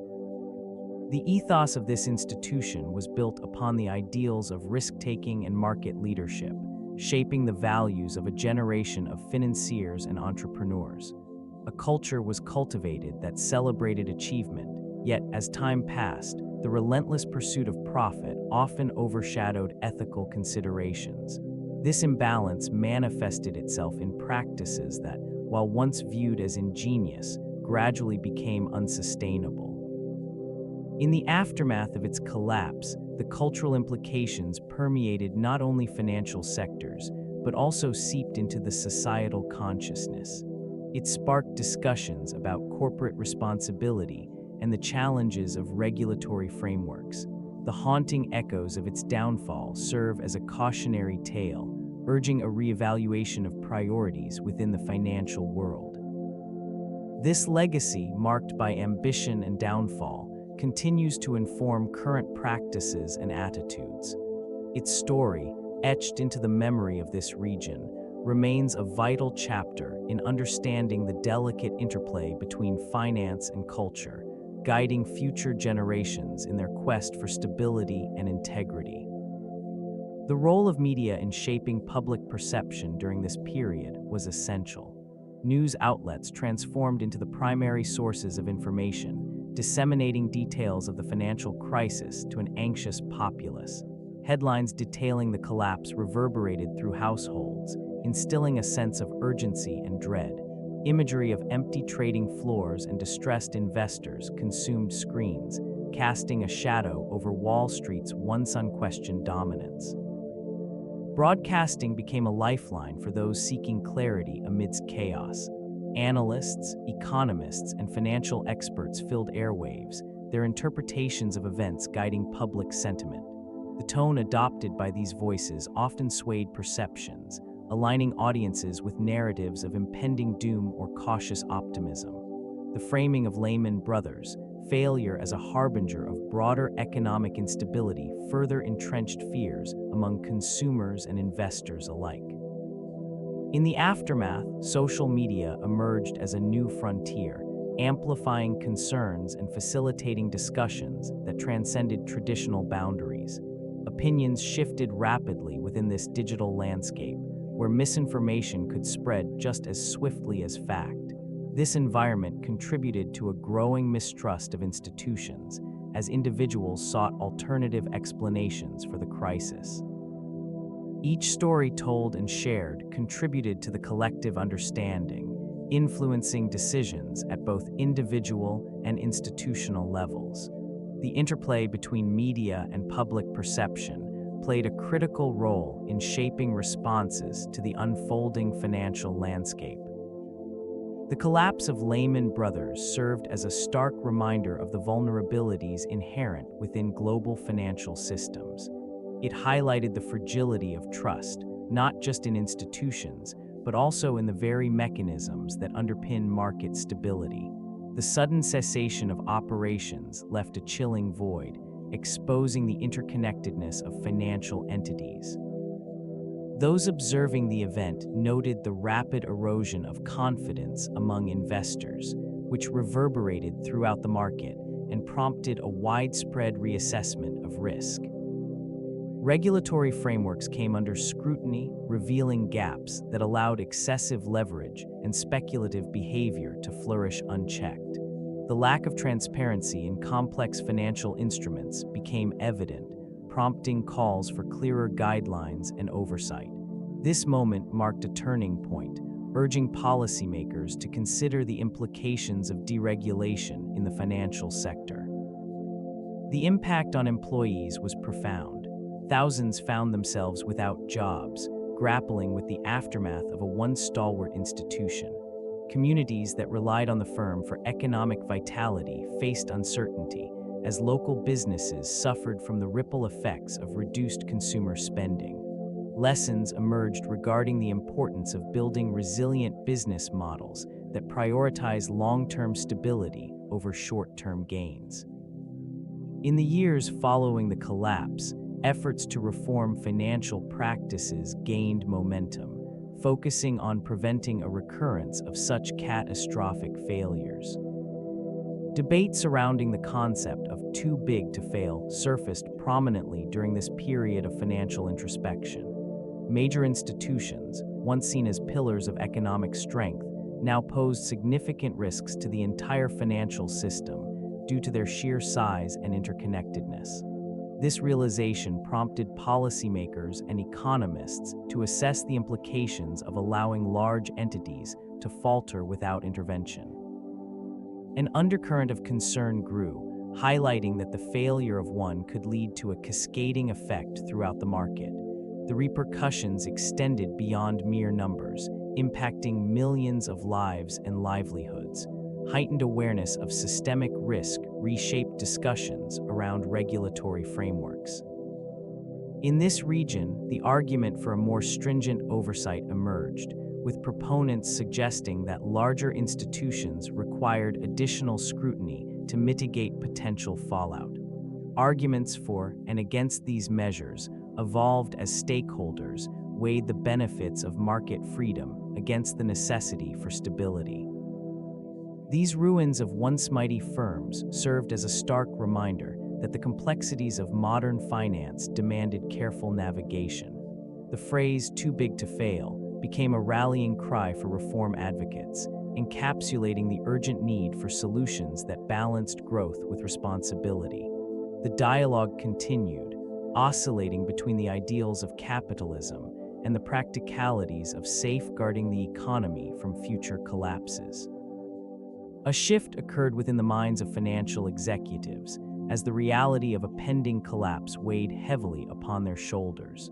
The ethos of this institution was built upon the ideals of risk-taking and market leadership, shaping the values of a generation of financiers and entrepreneurs. A culture was cultivated that celebrated achievement, yet as time passed, the relentless pursuit of profit often overshadowed ethical considerations. This imbalance manifested itself in practices that, while once viewed as ingenious, gradually became unsustainable. In the aftermath of its collapse, the cultural implications permeated not only financial sectors, but also seeped into the societal consciousness. It sparked discussions about corporate responsibility and the challenges of regulatory frameworks. The haunting echoes of its downfall serve as a cautionary tale, urging a reevaluation of priorities within the financial world. This legacy, marked by ambition and downfall, continues to inform current practices and attitudes. Its story, etched into the memory of this region, remains a vital chapter in understanding the delicate interplay between finance and culture, guiding future generations in their quest for stability and integrity. The role of media in shaping public perception during this period was essential. News outlets transformed into the primary sources of information, disseminating details of the financial crisis to an anxious populace. Headlines detailing the collapse reverberated through households, instilling a sense of urgency and dread. Imagery of empty trading floors and distressed investors consumed screens, casting a shadow over Wall Street's once unquestioned dominance. Broadcasting became a lifeline for those seeking clarity amidst chaos. Analysts, economists, and financial experts filled airwaves, their interpretations of events guiding public sentiment. The tone adopted by these voices often swayed perceptions, aligning audiences with narratives of impending doom or cautious optimism. The framing of Lehman Brothers' failure as a harbinger of broader economic instability further entrenched fears among consumers and investors alike. In the aftermath, social media emerged as a new frontier, amplifying concerns and facilitating discussions that transcended traditional boundaries. Opinions shifted rapidly within this digital landscape, where misinformation could spread just as swiftly as fact. This environment contributed to a growing mistrust of institutions, as individuals sought alternative explanations for the crisis. Each story told and shared contributed to the collective understanding, influencing decisions at both individual and institutional levels. The interplay between media and public perception played a critical role in shaping responses to the unfolding financial landscape. The collapse of Lehman Brothers served as a stark reminder of the vulnerabilities inherent within global financial systems. It highlighted the fragility of trust, not just in institutions, but also in the very mechanisms that underpin market stability. The sudden cessation of operations left a chilling void, exposing the interconnectedness of financial entities. Those observing the event noted the rapid erosion of confidence among investors, which reverberated throughout the market and prompted a widespread reassessment of risk. Regulatory frameworks came under scrutiny, revealing gaps that allowed excessive leverage and speculative behavior to flourish unchecked. The lack of transparency in complex financial instruments became evident, prompting calls for clearer guidelines and oversight. This moment marked a turning point, urging policymakers to consider the implications of deregulation in the financial sector. The impact on employees was profound. Thousands found themselves without jobs, grappling with the aftermath of a once stalwart institution. Communities that relied on the firm for economic vitality faced uncertainty, as local businesses suffered from the ripple effects of reduced consumer spending. Lessons emerged regarding the importance of building resilient business models that prioritize long-term stability over short-term gains. In the years following the collapse, efforts to reform financial practices gained momentum, focusing on preventing a recurrence of such catastrophic failures. Debate surrounding the concept of too big to fail surfaced prominently during this period of financial introspection. Major institutions, once seen as pillars of economic strength, now posed significant risks to the entire financial system due to their sheer size and interconnectedness. This realization prompted policymakers and economists to assess the implications of allowing large entities to falter without intervention. An undercurrent of concern grew, highlighting that the failure of one could lead to a cascading effect throughout the market. The repercussions extended beyond mere numbers, impacting millions of lives and livelihoods. Heightened awareness of systemic risk reshaped discussions around regulatory frameworks. In this region, the argument for a more stringent oversight emerged, with proponents suggesting that larger institutions required additional scrutiny to mitigate potential fallout. Arguments for and against these measures evolved as stakeholders weighed the benefits of market freedom against the necessity for stability. These ruins of once mighty firms served as a stark reminder that the complexities of modern finance demanded careful navigation. The phrase "too big to fail" became a rallying cry for reform advocates, encapsulating the urgent need for solutions that balanced growth with responsibility. The dialogue continued, oscillating between the ideals of capitalism and the practicalities of safeguarding the economy from future collapses. A shift occurred within the minds of financial executives as the reality of a pending collapse weighed heavily upon their shoulders.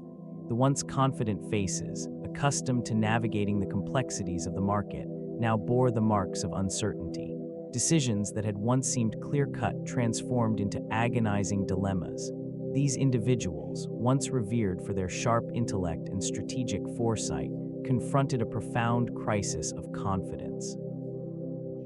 The once confident faces, accustomed to navigating the complexities of the market, now bore the marks of uncertainty. Decisions that had once seemed clear-cut transformed into agonizing dilemmas. These individuals, once revered for their sharp intellect and strategic foresight, confronted a profound crisis of confidence.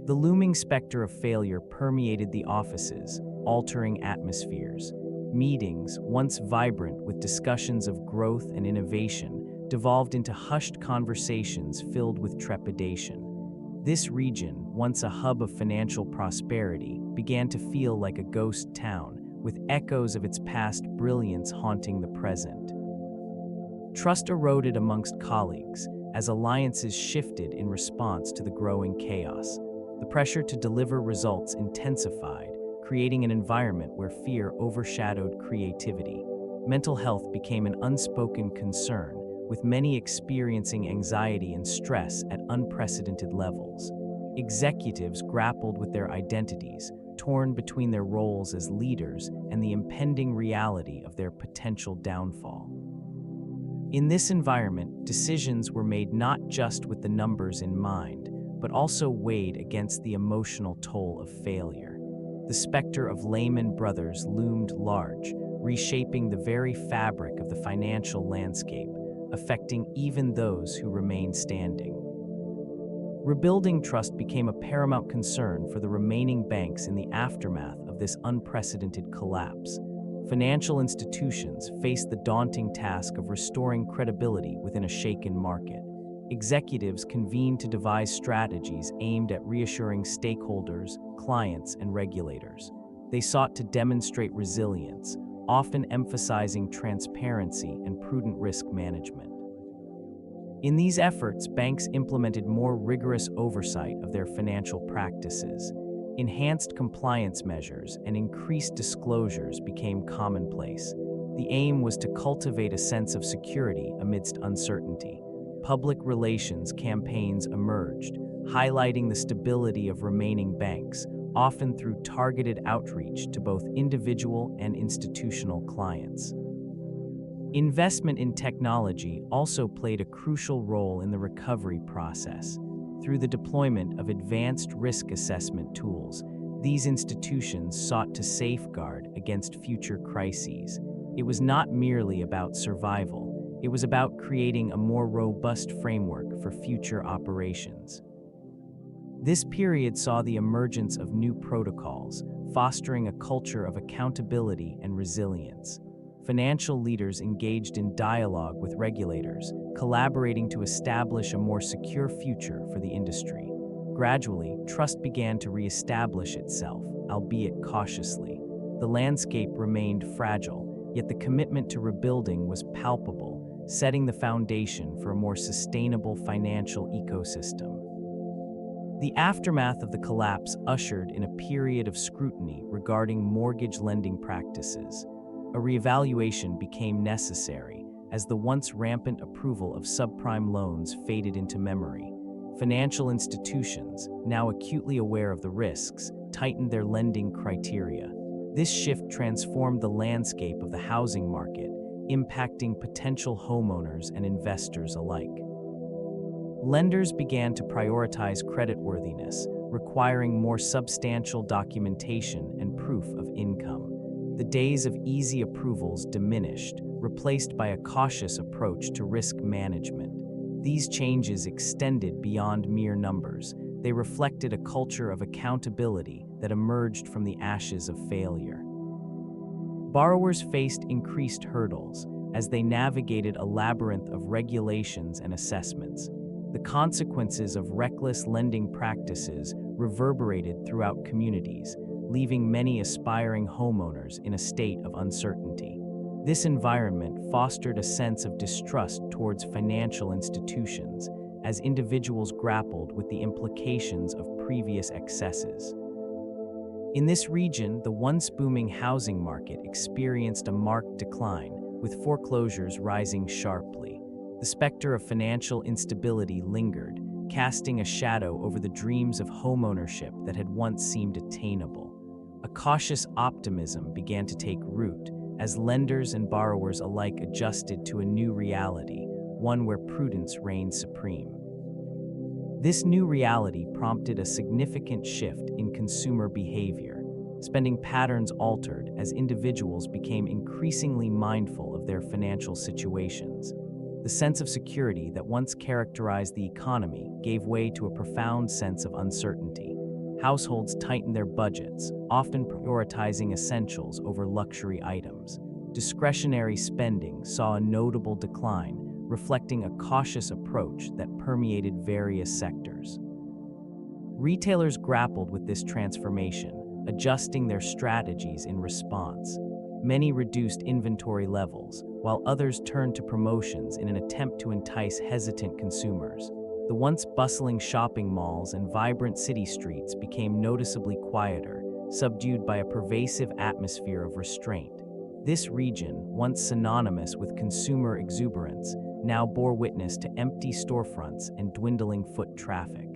The looming specter of failure permeated the offices, altering atmospheres. Meetings, once vibrant with discussions of growth and innovation, devolved into hushed conversations filled with trepidation. This region, once a hub of financial prosperity, began to feel like a ghost town, with echoes of its past brilliance haunting the present. Trust eroded amongst colleagues as alliances shifted in response to the growing chaos. The pressure to deliver results intensified, creating an environment where fear overshadowed creativity. Mental health became an unspoken concern, with many experiencing anxiety and stress at unprecedented levels. Executives grappled with their identities, torn between their roles as leaders and the impending reality of their potential downfall. In this environment, decisions were made not just with the numbers in mind, but also weighed against the emotional toll of failure. The specter of Lehman Brothers loomed large, reshaping the very fabric of the financial landscape, affecting even those who remained standing. Rebuilding trust became a paramount concern for the remaining banks in the aftermath of this unprecedented collapse. Financial institutions faced the daunting task of restoring credibility within a shaken market. Executives convened to devise strategies aimed at reassuring stakeholders, clients, and regulators. They sought to demonstrate resilience, often emphasizing transparency and prudent risk management. In these efforts, banks implemented more rigorous oversight of their financial practices. Enhanced compliance measures and increased disclosures became commonplace. The aim was to cultivate a sense of security amidst uncertainty. Public relations campaigns emerged, highlighting the stability of remaining banks, often through targeted outreach to both individual and institutional clients. Investment in technology also played a crucial role in the recovery process. Through the deployment of advanced risk assessment tools, these institutions sought to safeguard against future crises. It was not merely about survival. It was about creating a more robust framework for future operations. This period saw the emergence of new protocols, fostering a culture of accountability and resilience. Financial leaders engaged in dialogue with regulators, collaborating to establish a more secure future for the industry. Gradually, trust began to reestablish itself, albeit cautiously. The landscape remained fragile, yet the commitment to rebuilding was palpable, setting the foundation for a more sustainable financial ecosystem. The aftermath of the collapse ushered in a period of scrutiny regarding mortgage lending practices. A reevaluation became necessary as the once rampant approval of subprime loans faded into memory. Financial institutions, now acutely aware of the risks, tightened their lending criteria. This shift transformed the landscape of the housing market, impacting potential homeowners and investors alike. Lenders began to prioritize creditworthiness, requiring more substantial documentation and proof of income. The days of easy approvals diminished, replaced by a cautious approach to risk management. These changes extended beyond mere numbers. They reflected a culture of accountability that emerged from the ashes of failure. Borrowers faced increased hurdles as they navigated a labyrinth of regulations and assessments. The consequences of reckless lending practices reverberated throughout communities, leaving many aspiring homeowners in a state of uncertainty. This environment fostered a sense of distrust towards financial institutions as individuals grappled with the implications of previous excesses. In this region, the once booming housing market experienced a marked decline, with foreclosures rising sharply. The specter of financial instability lingered, casting a shadow over the dreams of homeownership that had once seemed attainable. A cautious optimism began to take root as lenders and borrowers alike adjusted to a new reality, one where prudence reigned supreme. This new reality prompted a significant shift in consumer behavior. Spending patterns altered as individuals became increasingly mindful of their financial situations. The sense of security that once characterized the economy gave way to a profound sense of uncertainty. Households tightened their budgets, often prioritizing essentials over luxury items. Discretionary spending saw a notable decline, reflecting a cautious approach that permeated various sectors. Retailers grappled with this transformation, adjusting their strategies in response. Many reduced inventory levels, while others turned to promotions in an attempt to entice hesitant consumers. The once bustling shopping malls and vibrant city streets became noticeably quieter, subdued by a pervasive atmosphere of restraint. This region, once synonymous with consumer exuberance, now bore witness to empty storefronts and dwindling foot traffic.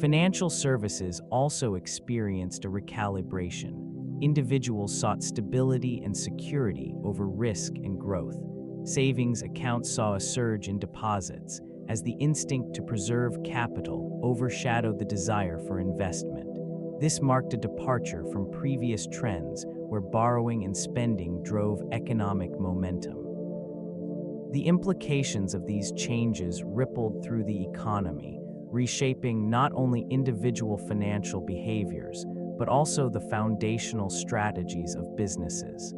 Financial services also experienced a recalibration. Individuals sought stability and security over risk and growth. Savings accounts saw a surge in deposits, as the instinct to preserve capital overshadowed the desire for investment. This marked a departure from previous trends where borrowing and spending drove economic momentum. The implications of these changes rippled through the economy, reshaping not only individual financial behaviors, but also the foundational strategies of businesses.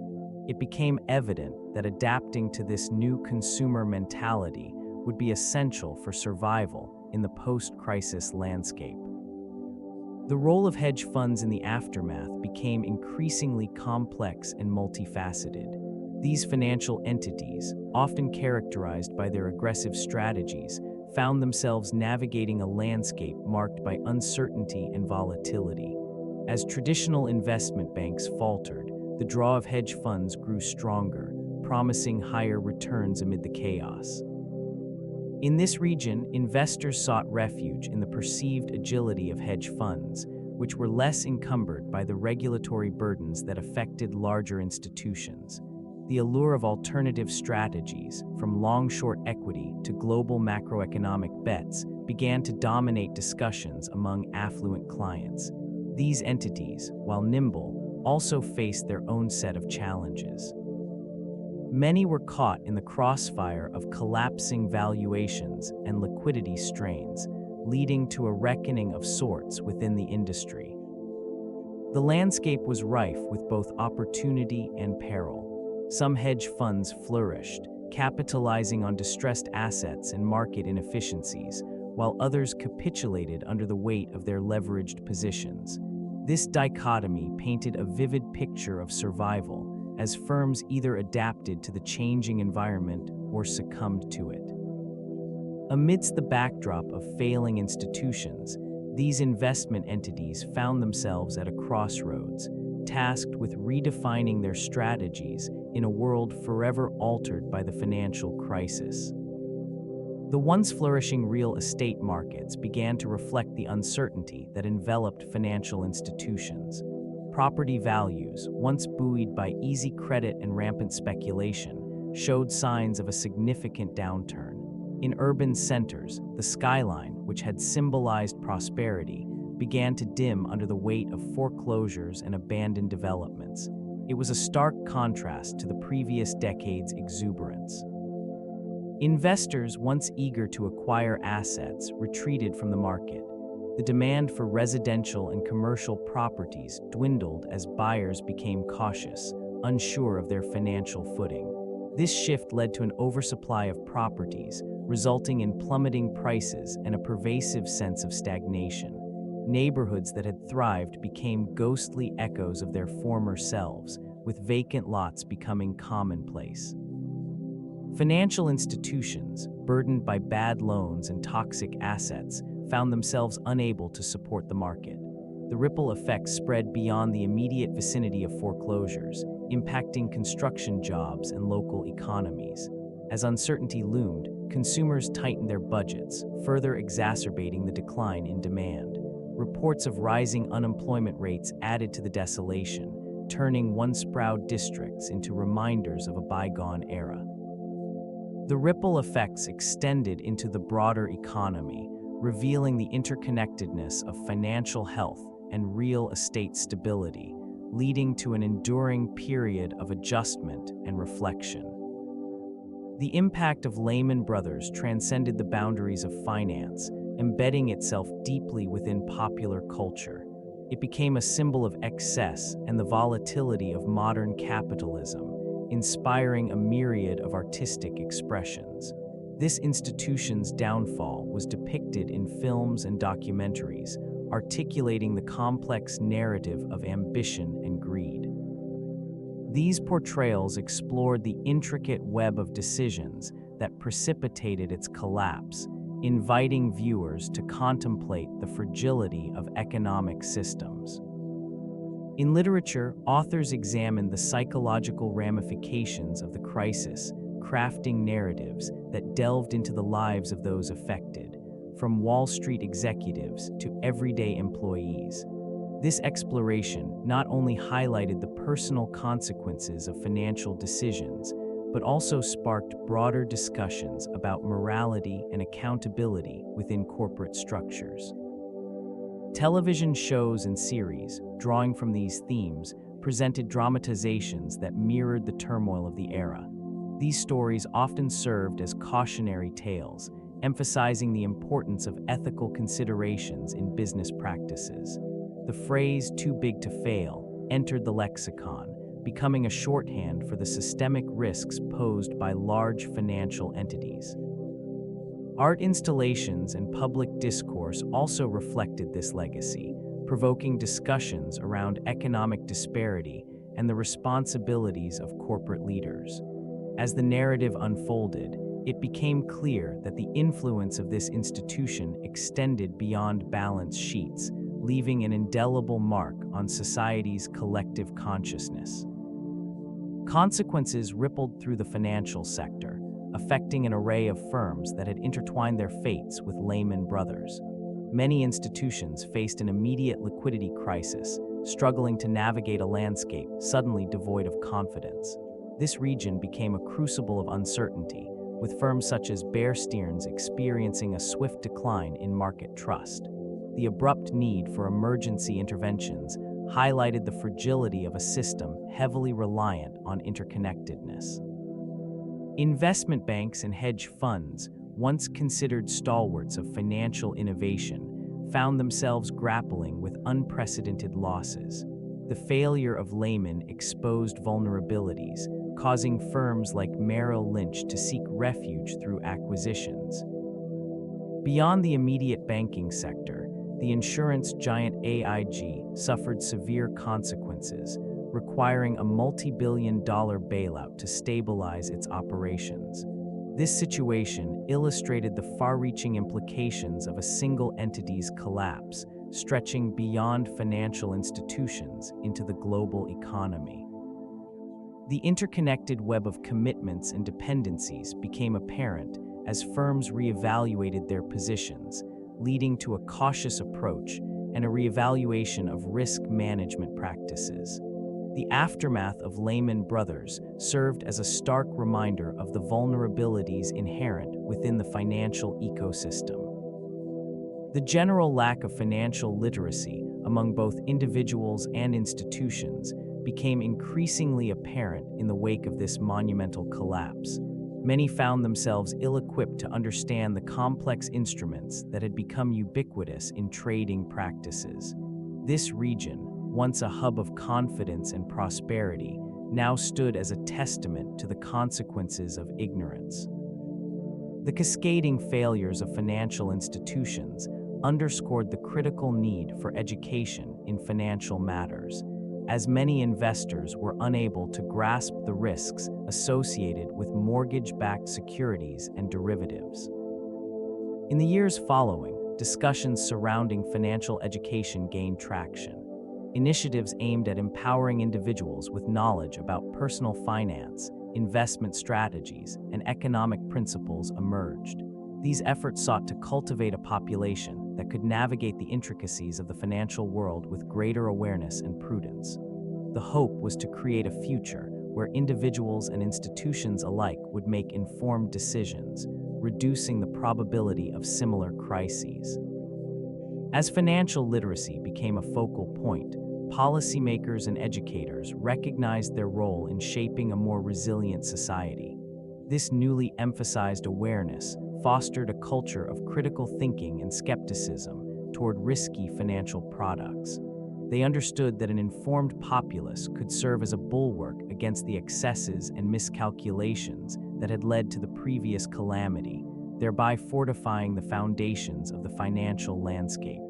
It became evident that adapting to this new consumer mentality would be essential for survival in the post-crisis landscape. The role of hedge funds in the aftermath became increasingly complex and multifaceted. These financial entities, often characterized by their aggressive strategies, found themselves navigating a landscape marked by uncertainty and volatility. As traditional investment banks faltered, the draw of hedge funds grew stronger, promising higher returns amid the chaos. In this region, investors sought refuge in the perceived agility of hedge funds, which were less encumbered by the regulatory burdens that affected larger institutions. The allure of alternative strategies, from long-short equity to global macroeconomic bets, began to dominate discussions among affluent clients. These entities, while nimble, also faced their own set of challenges. Many were caught in the crossfire of collapsing valuations and liquidity strains, leading to a reckoning of sorts within the industry. The landscape was rife with both opportunity and peril. Some hedge funds flourished, capitalizing on distressed assets and market inefficiencies, while others capitulated under the weight of their leveraged positions. This dichotomy painted a vivid picture of survival, as firms either adapted to the changing environment or succumbed to it. Amidst the backdrop of failing institutions, these investment entities found themselves at a crossroads, tasked with redefining their strategies in a world forever altered by the financial crisis. The once flourishing real estate markets began to reflect the uncertainty that enveloped financial institutions. Property values, once buoyed by easy credit and rampant speculation, showed signs of a significant downturn. In urban centers, the skyline, which had symbolized prosperity, began to dim under the weight of foreclosures and abandoned developments. It was a stark contrast to the previous decade's exuberance. Investors, once eager to acquire assets, retreated from the market. The demand for residential and commercial properties dwindled as buyers became cautious, unsure of their financial footing. This shift led to an oversupply of properties, resulting in plummeting prices and a pervasive sense of stagnation. Neighborhoods that had thrived became ghostly echoes of their former selves, with vacant lots becoming commonplace. Financial institutions, burdened by bad loans and toxic assets, found themselves unable to support the market. The ripple effects spread beyond the immediate vicinity of foreclosures, impacting construction jobs and local economies. As uncertainty loomed, consumers tightened their budgets, further exacerbating the decline in demand. Reports of rising unemployment rates added to the desolation, turning once proud districts into reminders of a bygone era. The ripple effects extended into the broader economy, revealing the interconnectedness of financial health and real estate stability, leading to an enduring period of adjustment and reflection. The impact of Lehman Brothers transcended the boundaries of finance, embedding itself deeply within popular culture. It became a symbol of excess and the volatility of modern capitalism, inspiring a myriad of artistic expressions. This institution's downfall was depicted in films and documentaries, articulating the complex narrative of ambition and greed. These portrayals explored the intricate web of decisions that precipitated its collapse, inviting viewers to contemplate the fragility of economic systems. In literature, authors examined the psychological ramifications of the crisis, crafting narratives that delved into the lives of those affected, from Wall Street executives to everyday employees. This exploration not only highlighted the personal consequences of financial decisions, but also sparked broader discussions about morality and accountability within corporate structures. Television shows and series, drawing from these themes, presented dramatizations that mirrored the turmoil of the era. These stories often served as cautionary tales, emphasizing the importance of ethical considerations in business practices. The phrase "too big to fail" entered the lexicon, becoming a shorthand for the systemic risks posed by large financial entities. Art installations and public discourse also reflected this legacy, provoking discussions around economic disparity and the responsibilities of corporate leaders. As the narrative unfolded, it became clear that the influence of this institution extended beyond balance sheets, leaving an indelible mark on society's collective consciousness. Consequences rippled through the financial sector, affecting an array of firms that had intertwined their fates with Lehman Brothers. Many institutions faced an immediate liquidity crisis, struggling to navigate a landscape suddenly devoid of confidence. This region became a crucible of uncertainty, with firms such as Bear Stearns experiencing a swift decline in market trust. The abrupt need for emergency interventions highlighted the fragility of a system heavily reliant on interconnectedness. Investment banks and hedge funds, once considered stalwarts of financial innovation, found themselves grappling with unprecedented losses. The failure of Lehman exposed vulnerabilities, causing firms like Merrill Lynch to seek refuge through acquisitions. Beyond the immediate banking sector, the insurance giant AIG suffered severe consequences, requiring a multi-billion-dollar bailout to stabilize its operations. This situation illustrated the far-reaching implications of a single entity's collapse, stretching beyond financial institutions into the global economy. The interconnected web of commitments and dependencies became apparent as firms reevaluated their positions, leading to a cautious approach and a reevaluation of risk management practices. The aftermath of Lehman Brothers served as a stark reminder of the vulnerabilities inherent within the financial ecosystem. The general lack of financial literacy among both individuals and institutions became increasingly apparent in the wake of this monumental collapse. Many found themselves ill-equipped to understand the complex instruments that had become ubiquitous in trading practices. This region, once a hub of confidence and prosperity, now stood as a testament to the consequences of ignorance. The cascading failures of financial institutions underscored the critical need for education in financial matters, as many investors were unable to grasp the risks associated with mortgage-backed securities and derivatives. In the years following, discussions surrounding financial education gained traction. Initiatives aimed at empowering individuals with knowledge about personal finance, investment strategies, and economic principles emerged. These efforts sought to cultivate a population that could navigate the intricacies of the financial world with greater awareness and prudence. The hope was to create a future where individuals and institutions alike would make informed decisions, reducing the probability of similar crises. As financial literacy became a focal point, policymakers and educators recognized their role in shaping a more resilient society. This newly emphasized awareness fostered a culture of critical thinking and skepticism toward risky financial products. They understood that an informed populace could serve as a bulwark against the excesses and miscalculations that had led to the previous calamity, thereby fortifying the foundations of the financial landscape.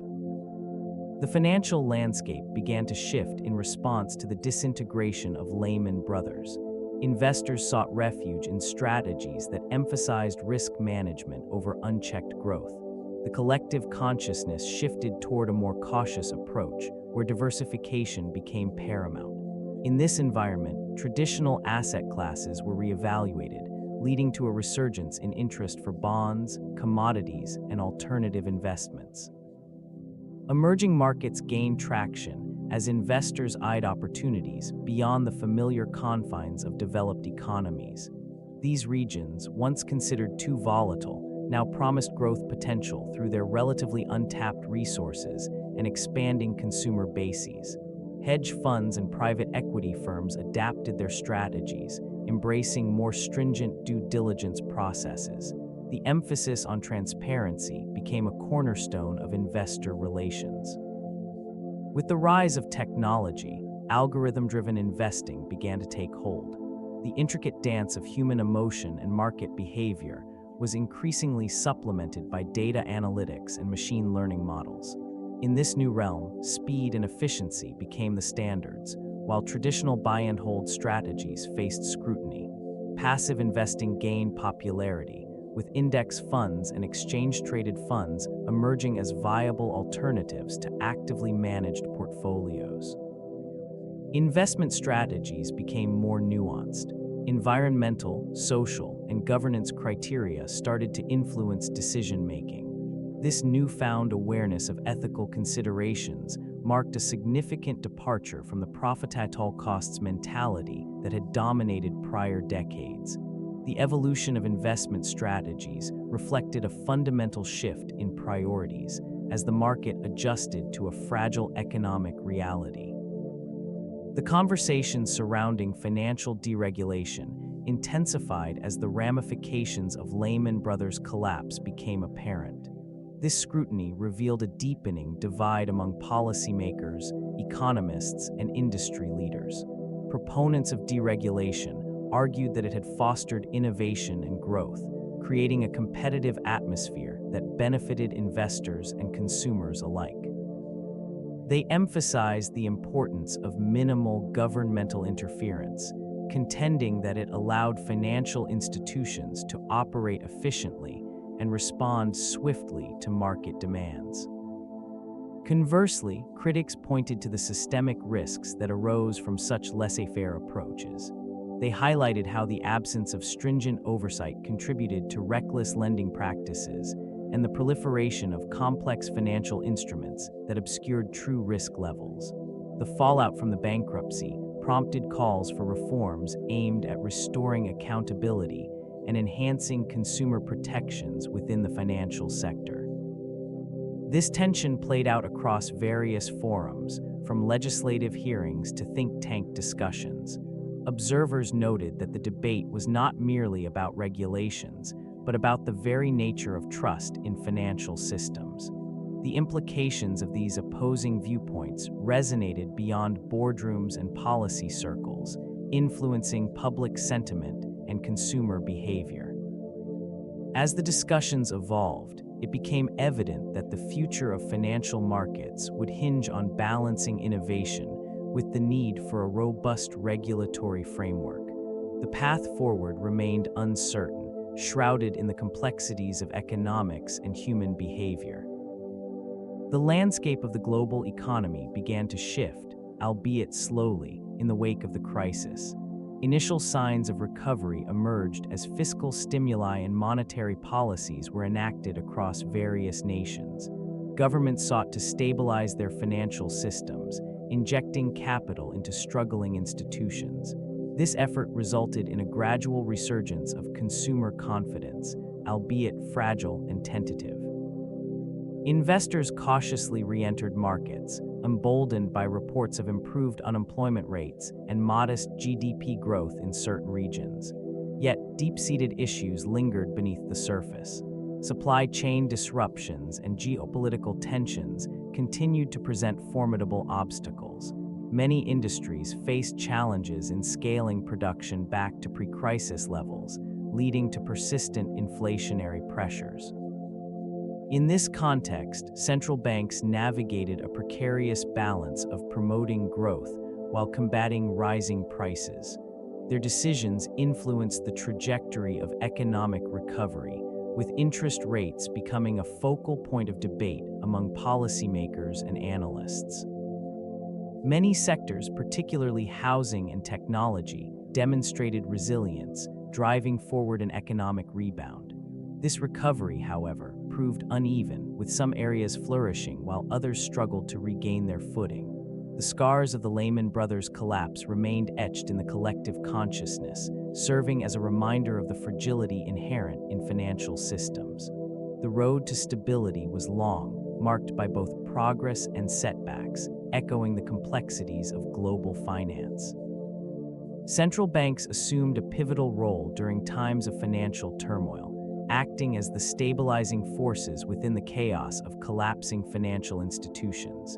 The financial landscape began to shift in response to the disintegration of Lehman Brothers. Investors sought refuge in strategies that emphasized risk management over unchecked growth. The collective consciousness shifted toward a more cautious approach, where diversification became paramount. In this environment, traditional asset classes were reevaluated, leading to a resurgence in interest for bonds, commodities, and alternative investments. Emerging markets gained traction as investors eyed opportunities beyond the familiar confines of developed economies. These regions, once considered too volatile, now promised growth potential through their relatively untapped resources and expanding consumer bases. Hedge funds and private equity firms adapted their strategies, embracing more stringent due diligence processes. The emphasis on transparency became a cornerstone of investor relations. With the rise of technology, algorithm-driven investing began to take hold. The intricate dance of human emotion and market behavior was increasingly supplemented by data analytics and machine learning models. In this new realm, speed and efficiency became the standards, while traditional buy-and-hold strategies faced scrutiny. Passive investing gained popularity, with index funds and exchange-traded funds emerging as viable alternatives to actively managed portfolios. Investment strategies became more nuanced. Environmental, social, and governance criteria started to influence decision-making. This newfound awareness of ethical considerations marked a significant departure from the profit at all costs mentality that had dominated prior decades. The evolution of investment strategies reflected a fundamental shift in priorities as the market adjusted to a fragile economic reality. The conversations surrounding financial deregulation intensified as the ramifications of Lehman Brothers' collapse became apparent. This scrutiny revealed a deepening divide among policymakers, economists, and industry leaders. Proponents of deregulation argued that it had fostered innovation and growth, creating a competitive atmosphere that benefited investors and consumers alike. They emphasized the importance of minimal governmental interference, contending that it allowed financial institutions to operate efficiently and respond swiftly to market demands. Conversely, critics pointed to the systemic risks that arose from such laissez-faire approaches. They highlighted how the absence of stringent oversight contributed to reckless lending practices and the proliferation of complex financial instruments that obscured true risk levels. The fallout from the bankruptcy prompted calls for reforms aimed at restoring accountability and enhancing consumer protections within the financial sector. This tension played out across various forums, from legislative hearings to think tank discussions. Observers noted that the debate was not merely about regulations, but about the very nature of trust in financial systems. The implications of these opposing viewpoints resonated beyond boardrooms and policy circles, influencing public sentiment and consumer behavior. As the discussions evolved, it became evident that the future of financial markets would hinge on balancing innovation with the need for a robust regulatory framework. The path forward remained uncertain, shrouded in the complexities of economics and human behavior. The landscape of the global economy began to shift, albeit slowly, in the wake of the crisis. Initial signs of recovery emerged as fiscal stimuli and monetary policies were enacted across various nations. Governments sought to stabilize their financial systems, injecting capital into struggling institutions. This effort resulted in a gradual resurgence of consumer confidence, albeit fragile and tentative. Investors cautiously re-entered markets, emboldened by reports of improved unemployment rates and modest GDP growth in certain regions. Yet, deep-seated issues lingered beneath the surface. Supply chain disruptions and geopolitical tensions continued to present formidable obstacles. Many industries faced challenges in scaling production back to pre-crisis levels, leading to persistent inflationary pressures. In this context, central banks navigated a precarious balance of promoting growth while combating rising prices. Their decisions influenced the trajectory of economic recovery, with interest rates becoming a focal point of debate among policymakers and analysts. Many sectors, particularly housing and technology, demonstrated resilience, driving forward an economic rebound. This recovery, however, proved uneven, with some areas flourishing while others struggled to regain their footing. The scars of the Lehman Brothers collapse remained etched in the collective consciousness, serving as a reminder of the fragility inherent in financial systems. The road to stability was long, marked by both progress and setbacks, echoing the complexities of global finance. Central banks assumed a pivotal role during times of financial turmoil, acting as the stabilizing forces within the chaos of collapsing financial institutions.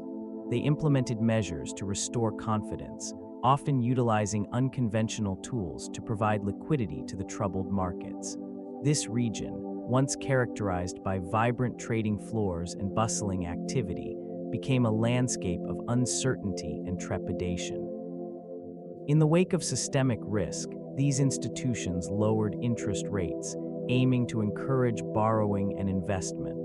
They implemented measures to restore confidence, often utilizing unconventional tools to provide liquidity to the troubled markets. This region, once characterized by vibrant trading floors and bustling activity, became a landscape of uncertainty and trepidation. In the wake of systemic risk, these institutions lowered interest rates, aiming to encourage borrowing and investment.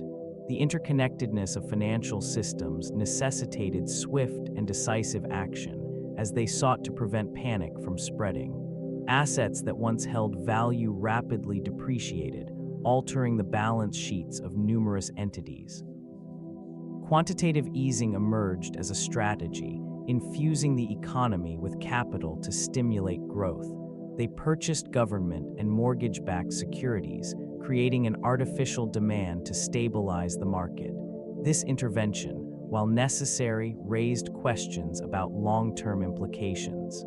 The interconnectedness of financial systems necessitated swift and decisive action as they sought to prevent panic from spreading. Assets that once held value rapidly depreciated, altering the balance sheets of numerous entities. Quantitative easing emerged as a strategy, infusing the economy with capital to stimulate growth. They purchased government and mortgage-backed securities, creating an artificial demand to stabilize the market. This intervention, while necessary, raised questions about long-term implications.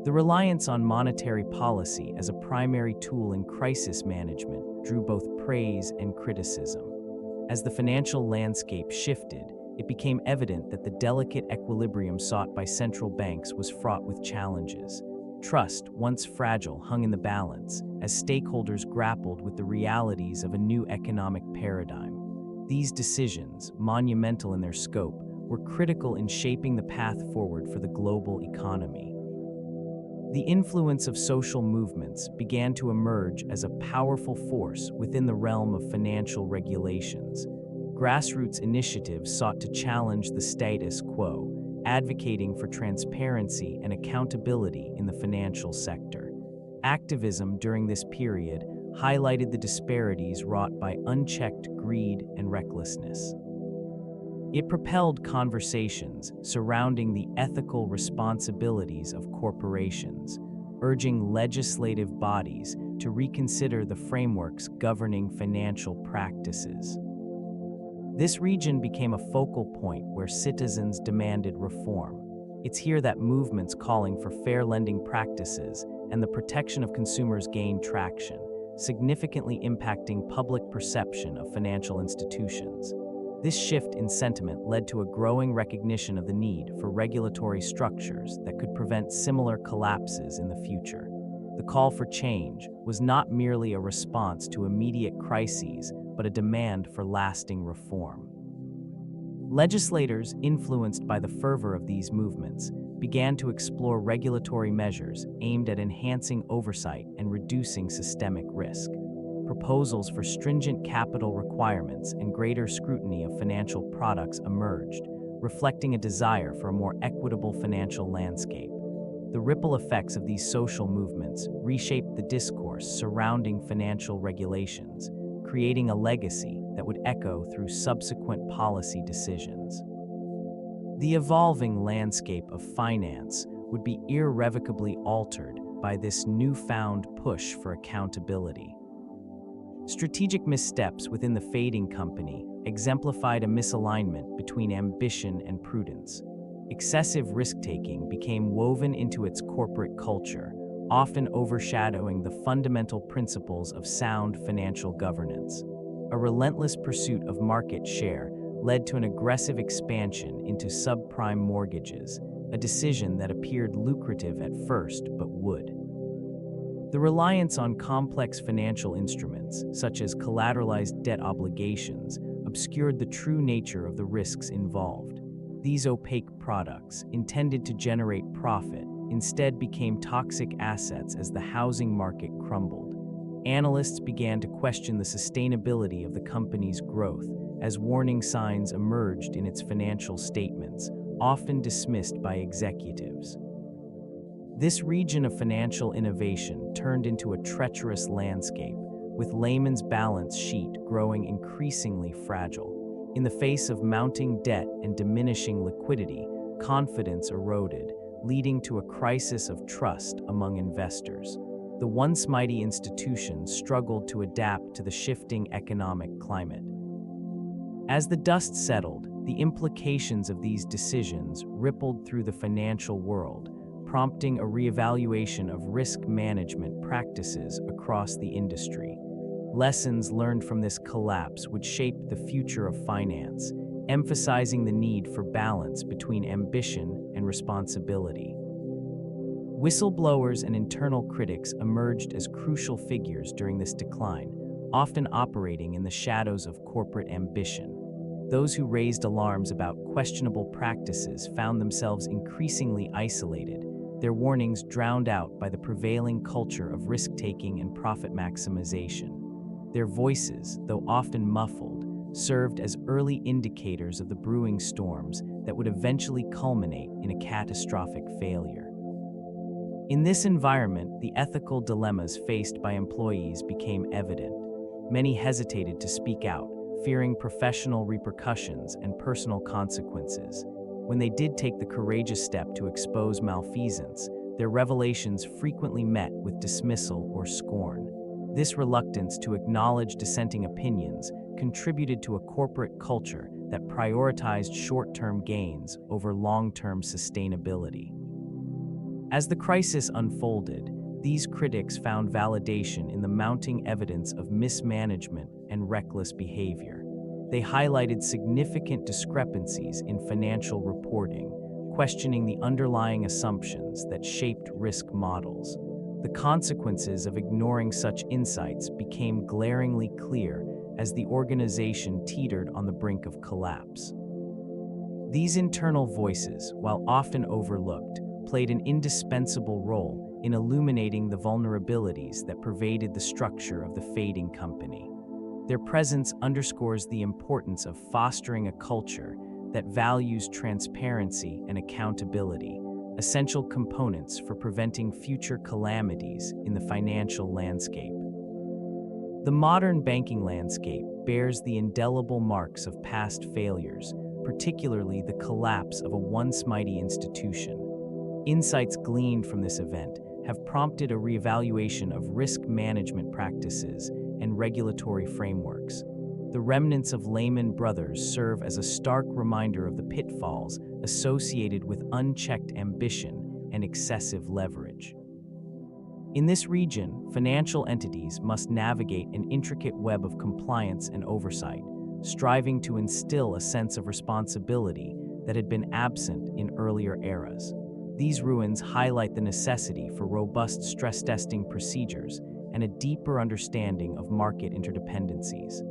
The reliance on monetary policy as a primary tool in crisis management drew both praise and criticism. As the financial landscape shifted, it became evident that the delicate equilibrium sought by central banks was fraught with challenges. Trust, once fragile, hung in the balance as stakeholders grappled with the realities of a new economic paradigm. These decisions, monumental in their scope, were critical in shaping the path forward for the global economy. The influence of social movements began to emerge as a powerful force within the realm of financial regulations. Grassroots initiatives sought to challenge the status quo, advocating for transparency and accountability in the financial sector. Activism during this period highlighted the disparities wrought by unchecked greed and recklessness. It propelled conversations surrounding the ethical responsibilities of corporations, urging legislative bodies to reconsider the frameworks governing financial practices. This region became a focal point where citizens demanded reform. It's here that movements calling for fair lending practices and the protection of consumers gained traction, significantly impacting public perception of financial institutions. This shift in sentiment led to a growing recognition of the need for regulatory structures that could prevent similar collapses in the future. The call for change was not merely a response to immediate crises, but a demand for lasting reform. Legislators, influenced by the fervor of these movements, began to explore regulatory measures aimed at enhancing oversight and reducing systemic risk. Proposals for stringent capital requirements and greater scrutiny of financial products emerged, reflecting a desire for a more equitable financial landscape. The ripple effects of these social movements reshaped the discourse surrounding financial regulations, creating a legacy that would echo through subsequent policy decisions. The evolving landscape of finance would be irrevocably altered by this newfound push for accountability. Strategic missteps within the fading company exemplified a misalignment between ambition and prudence. Excessive risk-taking became woven into its corporate culture, often overshadowing the fundamental principles of sound financial governance. A relentless pursuit of market share led to an aggressive expansion into subprime mortgages, a decision that appeared lucrative at first but would. The reliance on complex financial instruments, such as collateralized debt obligations, obscured the true nature of the risks involved. These opaque products, intended to generate profit, instead became toxic assets as the housing market crumbled. Analysts began to question the sustainability of the company's growth as warning signs emerged in its financial statements, often dismissed by executives. This region of financial innovation turned into a treacherous landscape, with Lehman's balance sheet growing increasingly fragile. In the face of mounting debt and diminishing liquidity, confidence eroded, leading to a crisis of trust among investors. The once mighty institution struggled to adapt to the shifting economic climate. As the dust settled, the implications of these decisions rippled through the financial world, prompting a reevaluation of risk management practices across the industry. Lessons learned from this collapse would shape the future of finance, emphasizing the need for balance between ambition and responsibility. Whistleblowers and internal critics emerged as crucial figures during this decline, often operating in the shadows of corporate ambition. Those who raised alarms about questionable practices found themselves increasingly isolated, their warnings drowned out by the prevailing culture of risk-taking and profit maximization. Their voices, though often muffled, served as early indicators of the brewing storms that would eventually culminate in a catastrophic failure. In this environment, the ethical dilemmas faced by employees became evident. Many hesitated to speak out, fearing professional repercussions and personal consequences. When they did take the courageous step to expose malfeasance, their revelations frequently met with dismissal or scorn. This reluctance to acknowledge dissenting opinions contributed to a corporate culture that prioritized short-term gains over long-term sustainability. As the crisis unfolded, these critics found validation in the mounting evidence of mismanagement and reckless behavior. They highlighted significant discrepancies in financial reporting, questioning the underlying assumptions that shaped risk models. The consequences of ignoring such insights became glaringly clear as the organization teetered on the brink of collapse. These internal voices, while often overlooked, played an indispensable role in illuminating the vulnerabilities that pervaded the structure of the fading company. Their presence underscores the importance of fostering a culture that values transparency and accountability, essential components for preventing future calamities in the financial landscape. The modern banking landscape bears the indelible marks of past failures, particularly the collapse of a once mighty institution. Insights gleaned from this event have prompted a reevaluation of risk management practices and regulatory frameworks. The remnants of Lehman Brothers serve as a stark reminder of the pitfalls associated with unchecked ambition and excessive leverage. In this region, financial entities must navigate an intricate web of compliance and oversight, striving to instill a sense of responsibility that had been absent in earlier eras. These ruins highlight the necessity for robust stress testing procedures and a deeper understanding of market interdependencies.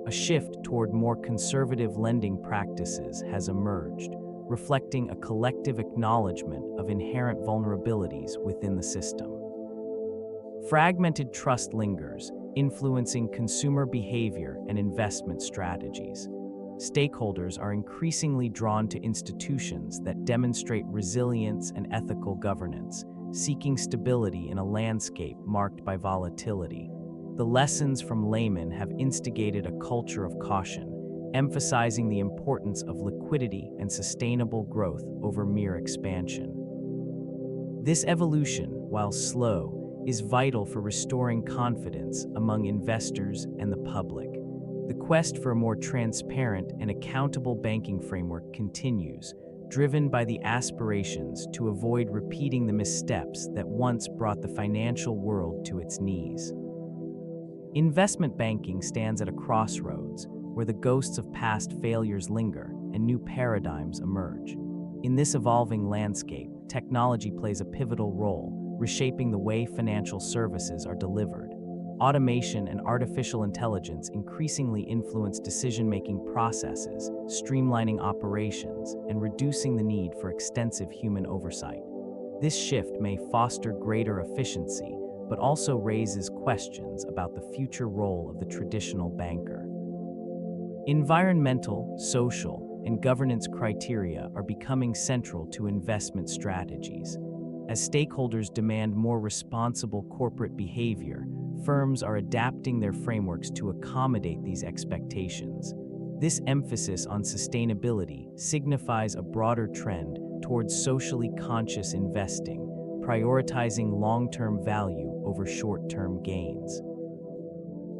A shift toward more conservative lending practices has emerged, reflecting a collective acknowledgement of inherent vulnerabilities within the system. Fragmented trust lingers, influencing consumer behavior and investment strategies. Stakeholders are increasingly drawn to institutions that demonstrate resilience and ethical governance, seeking stability in a landscape marked by volatility. The lessons from Lehman have instigated a culture of caution, emphasizing the importance of liquidity and sustainable growth over mere expansion. This evolution, while slow, is vital for restoring confidence among investors and the public. The quest for a more transparent and accountable banking framework continues, driven by the aspirations to avoid repeating the missteps that once brought the financial world to its knees. Investment banking stands at a crossroads where the ghosts of past failures linger and new paradigms emerge. In this evolving landscape, technology plays a pivotal role, reshaping the way financial services are delivered. Automation and artificial intelligence increasingly influence decision-making processes, streamlining operations, and reducing the need for extensive human oversight. This shift may foster greater efficiency, but also raises questions about the future role of the traditional banker. Environmental, social, and governance criteria are becoming central to investment strategies. As stakeholders demand more responsible corporate behavior, firms are adapting their frameworks to accommodate these expectations. This emphasis on sustainability signifies a broader trend towards socially conscious investing, prioritizing long-term value over short-term gains.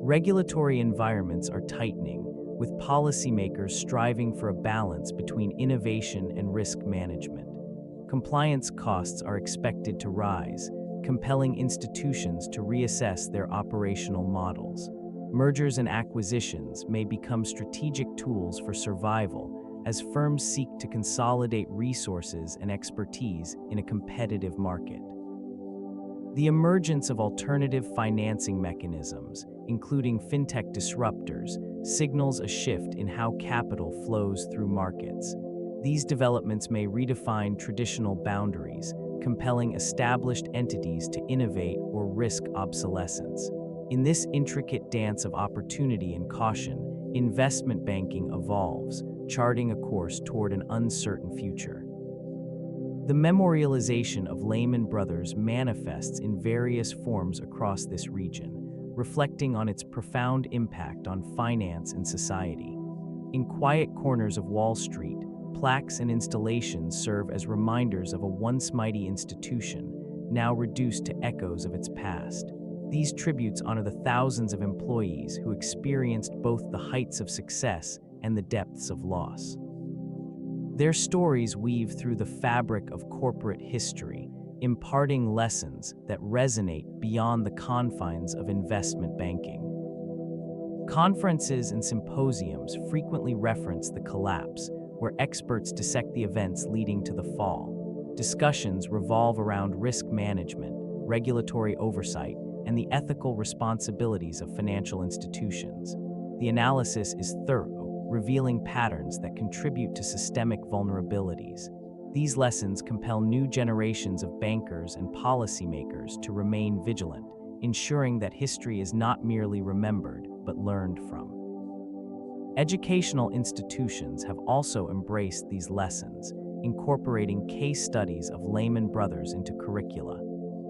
Regulatory environments are tightening, with policymakers striving for a balance between innovation and risk management. Compliance costs are expected to rise, compelling institutions to reassess their operational models. Mergers and acquisitions may become strategic tools for survival as firms seek to consolidate resources and expertise in a competitive market. The emergence of alternative financing mechanisms, including fintech disruptors, signals a shift in how capital flows through markets. These developments may redefine traditional boundaries, compelling established entities to innovate or risk obsolescence. In this intricate dance of opportunity and caution, investment banking evolves, charting a course toward an uncertain future. The memorialization of Lehman Brothers manifests in various forms across this region, reflecting on its profound impact on finance and society. In quiet corners of Wall Street, plaques and installations serve as reminders of a once mighty institution, now reduced to echoes of its past. These tributes honor the thousands of employees who experienced both the heights of success and the depths of loss. Their stories weave through the fabric of corporate history, imparting lessons that resonate beyond the confines of investment banking. Conferences and symposiums frequently reference the collapse, where experts dissect the events leading to the fall. Discussions revolve around risk management, regulatory oversight, and the ethical responsibilities of financial institutions. The analysis is thorough, revealing patterns that contribute to systemic vulnerabilities. These lessons compel new generations of bankers and policymakers to remain vigilant, ensuring that history is not merely remembered, but learned from. Educational institutions have also embraced these lessons, incorporating case studies of Lehman Brothers into curricula.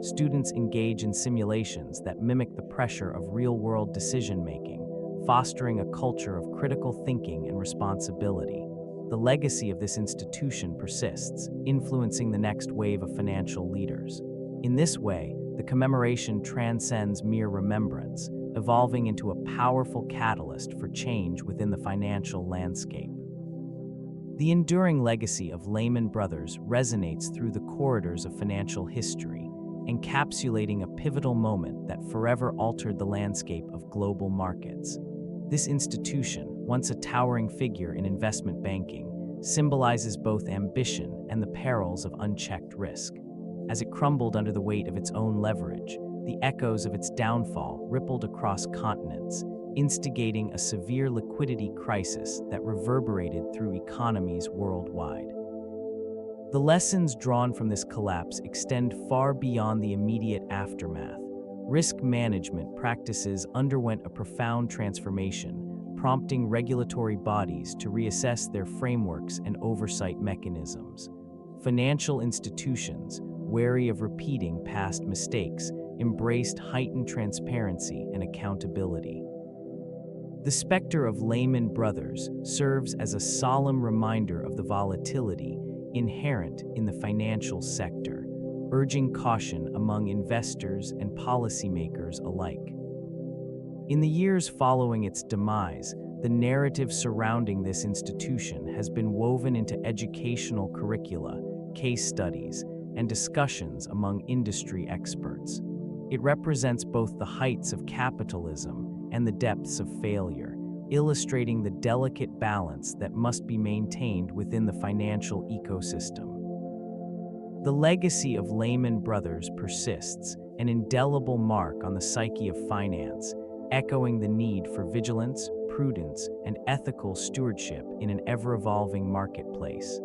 Students engage in simulations that mimic the pressure of real-world decision-making, fostering a culture of critical thinking and responsibility. The legacy of this institution persists, influencing the next wave of financial leaders. In this way, the commemoration transcends mere remembrance, evolving into a powerful catalyst for change within the financial landscape. The enduring legacy of Lehman Brothers resonates through the corridors of financial history, encapsulating a pivotal moment that forever altered the landscape of global markets. This institution, once a towering figure in investment banking, symbolizes both ambition and the perils of unchecked risk. As it crumbled under the weight of its own leverage, the echoes of its downfall rippled across continents, instigating a severe liquidity crisis that reverberated through economies worldwide. The lessons drawn from this collapse extend far beyond the immediate aftermath. Risk management practices underwent a profound transformation, prompting regulatory bodies to reassess their frameworks and oversight mechanisms. Financial institutions, wary of repeating past mistakes, embraced heightened transparency and accountability. The specter of Lehman Brothers serves as a solemn reminder of the volatility inherent in the financial sector, urging caution among investors and policymakers alike. In the years following its demise, the narrative surrounding this institution has been woven into educational curricula, case studies, and discussions among industry experts. It represents both the heights of capitalism and the depths of failure, illustrating the delicate balance that must be maintained within the financial ecosystem. The legacy of Lehman Brothers persists, an indelible mark on the psyche of finance, echoing the need for vigilance, prudence, and ethical stewardship in an ever-evolving marketplace.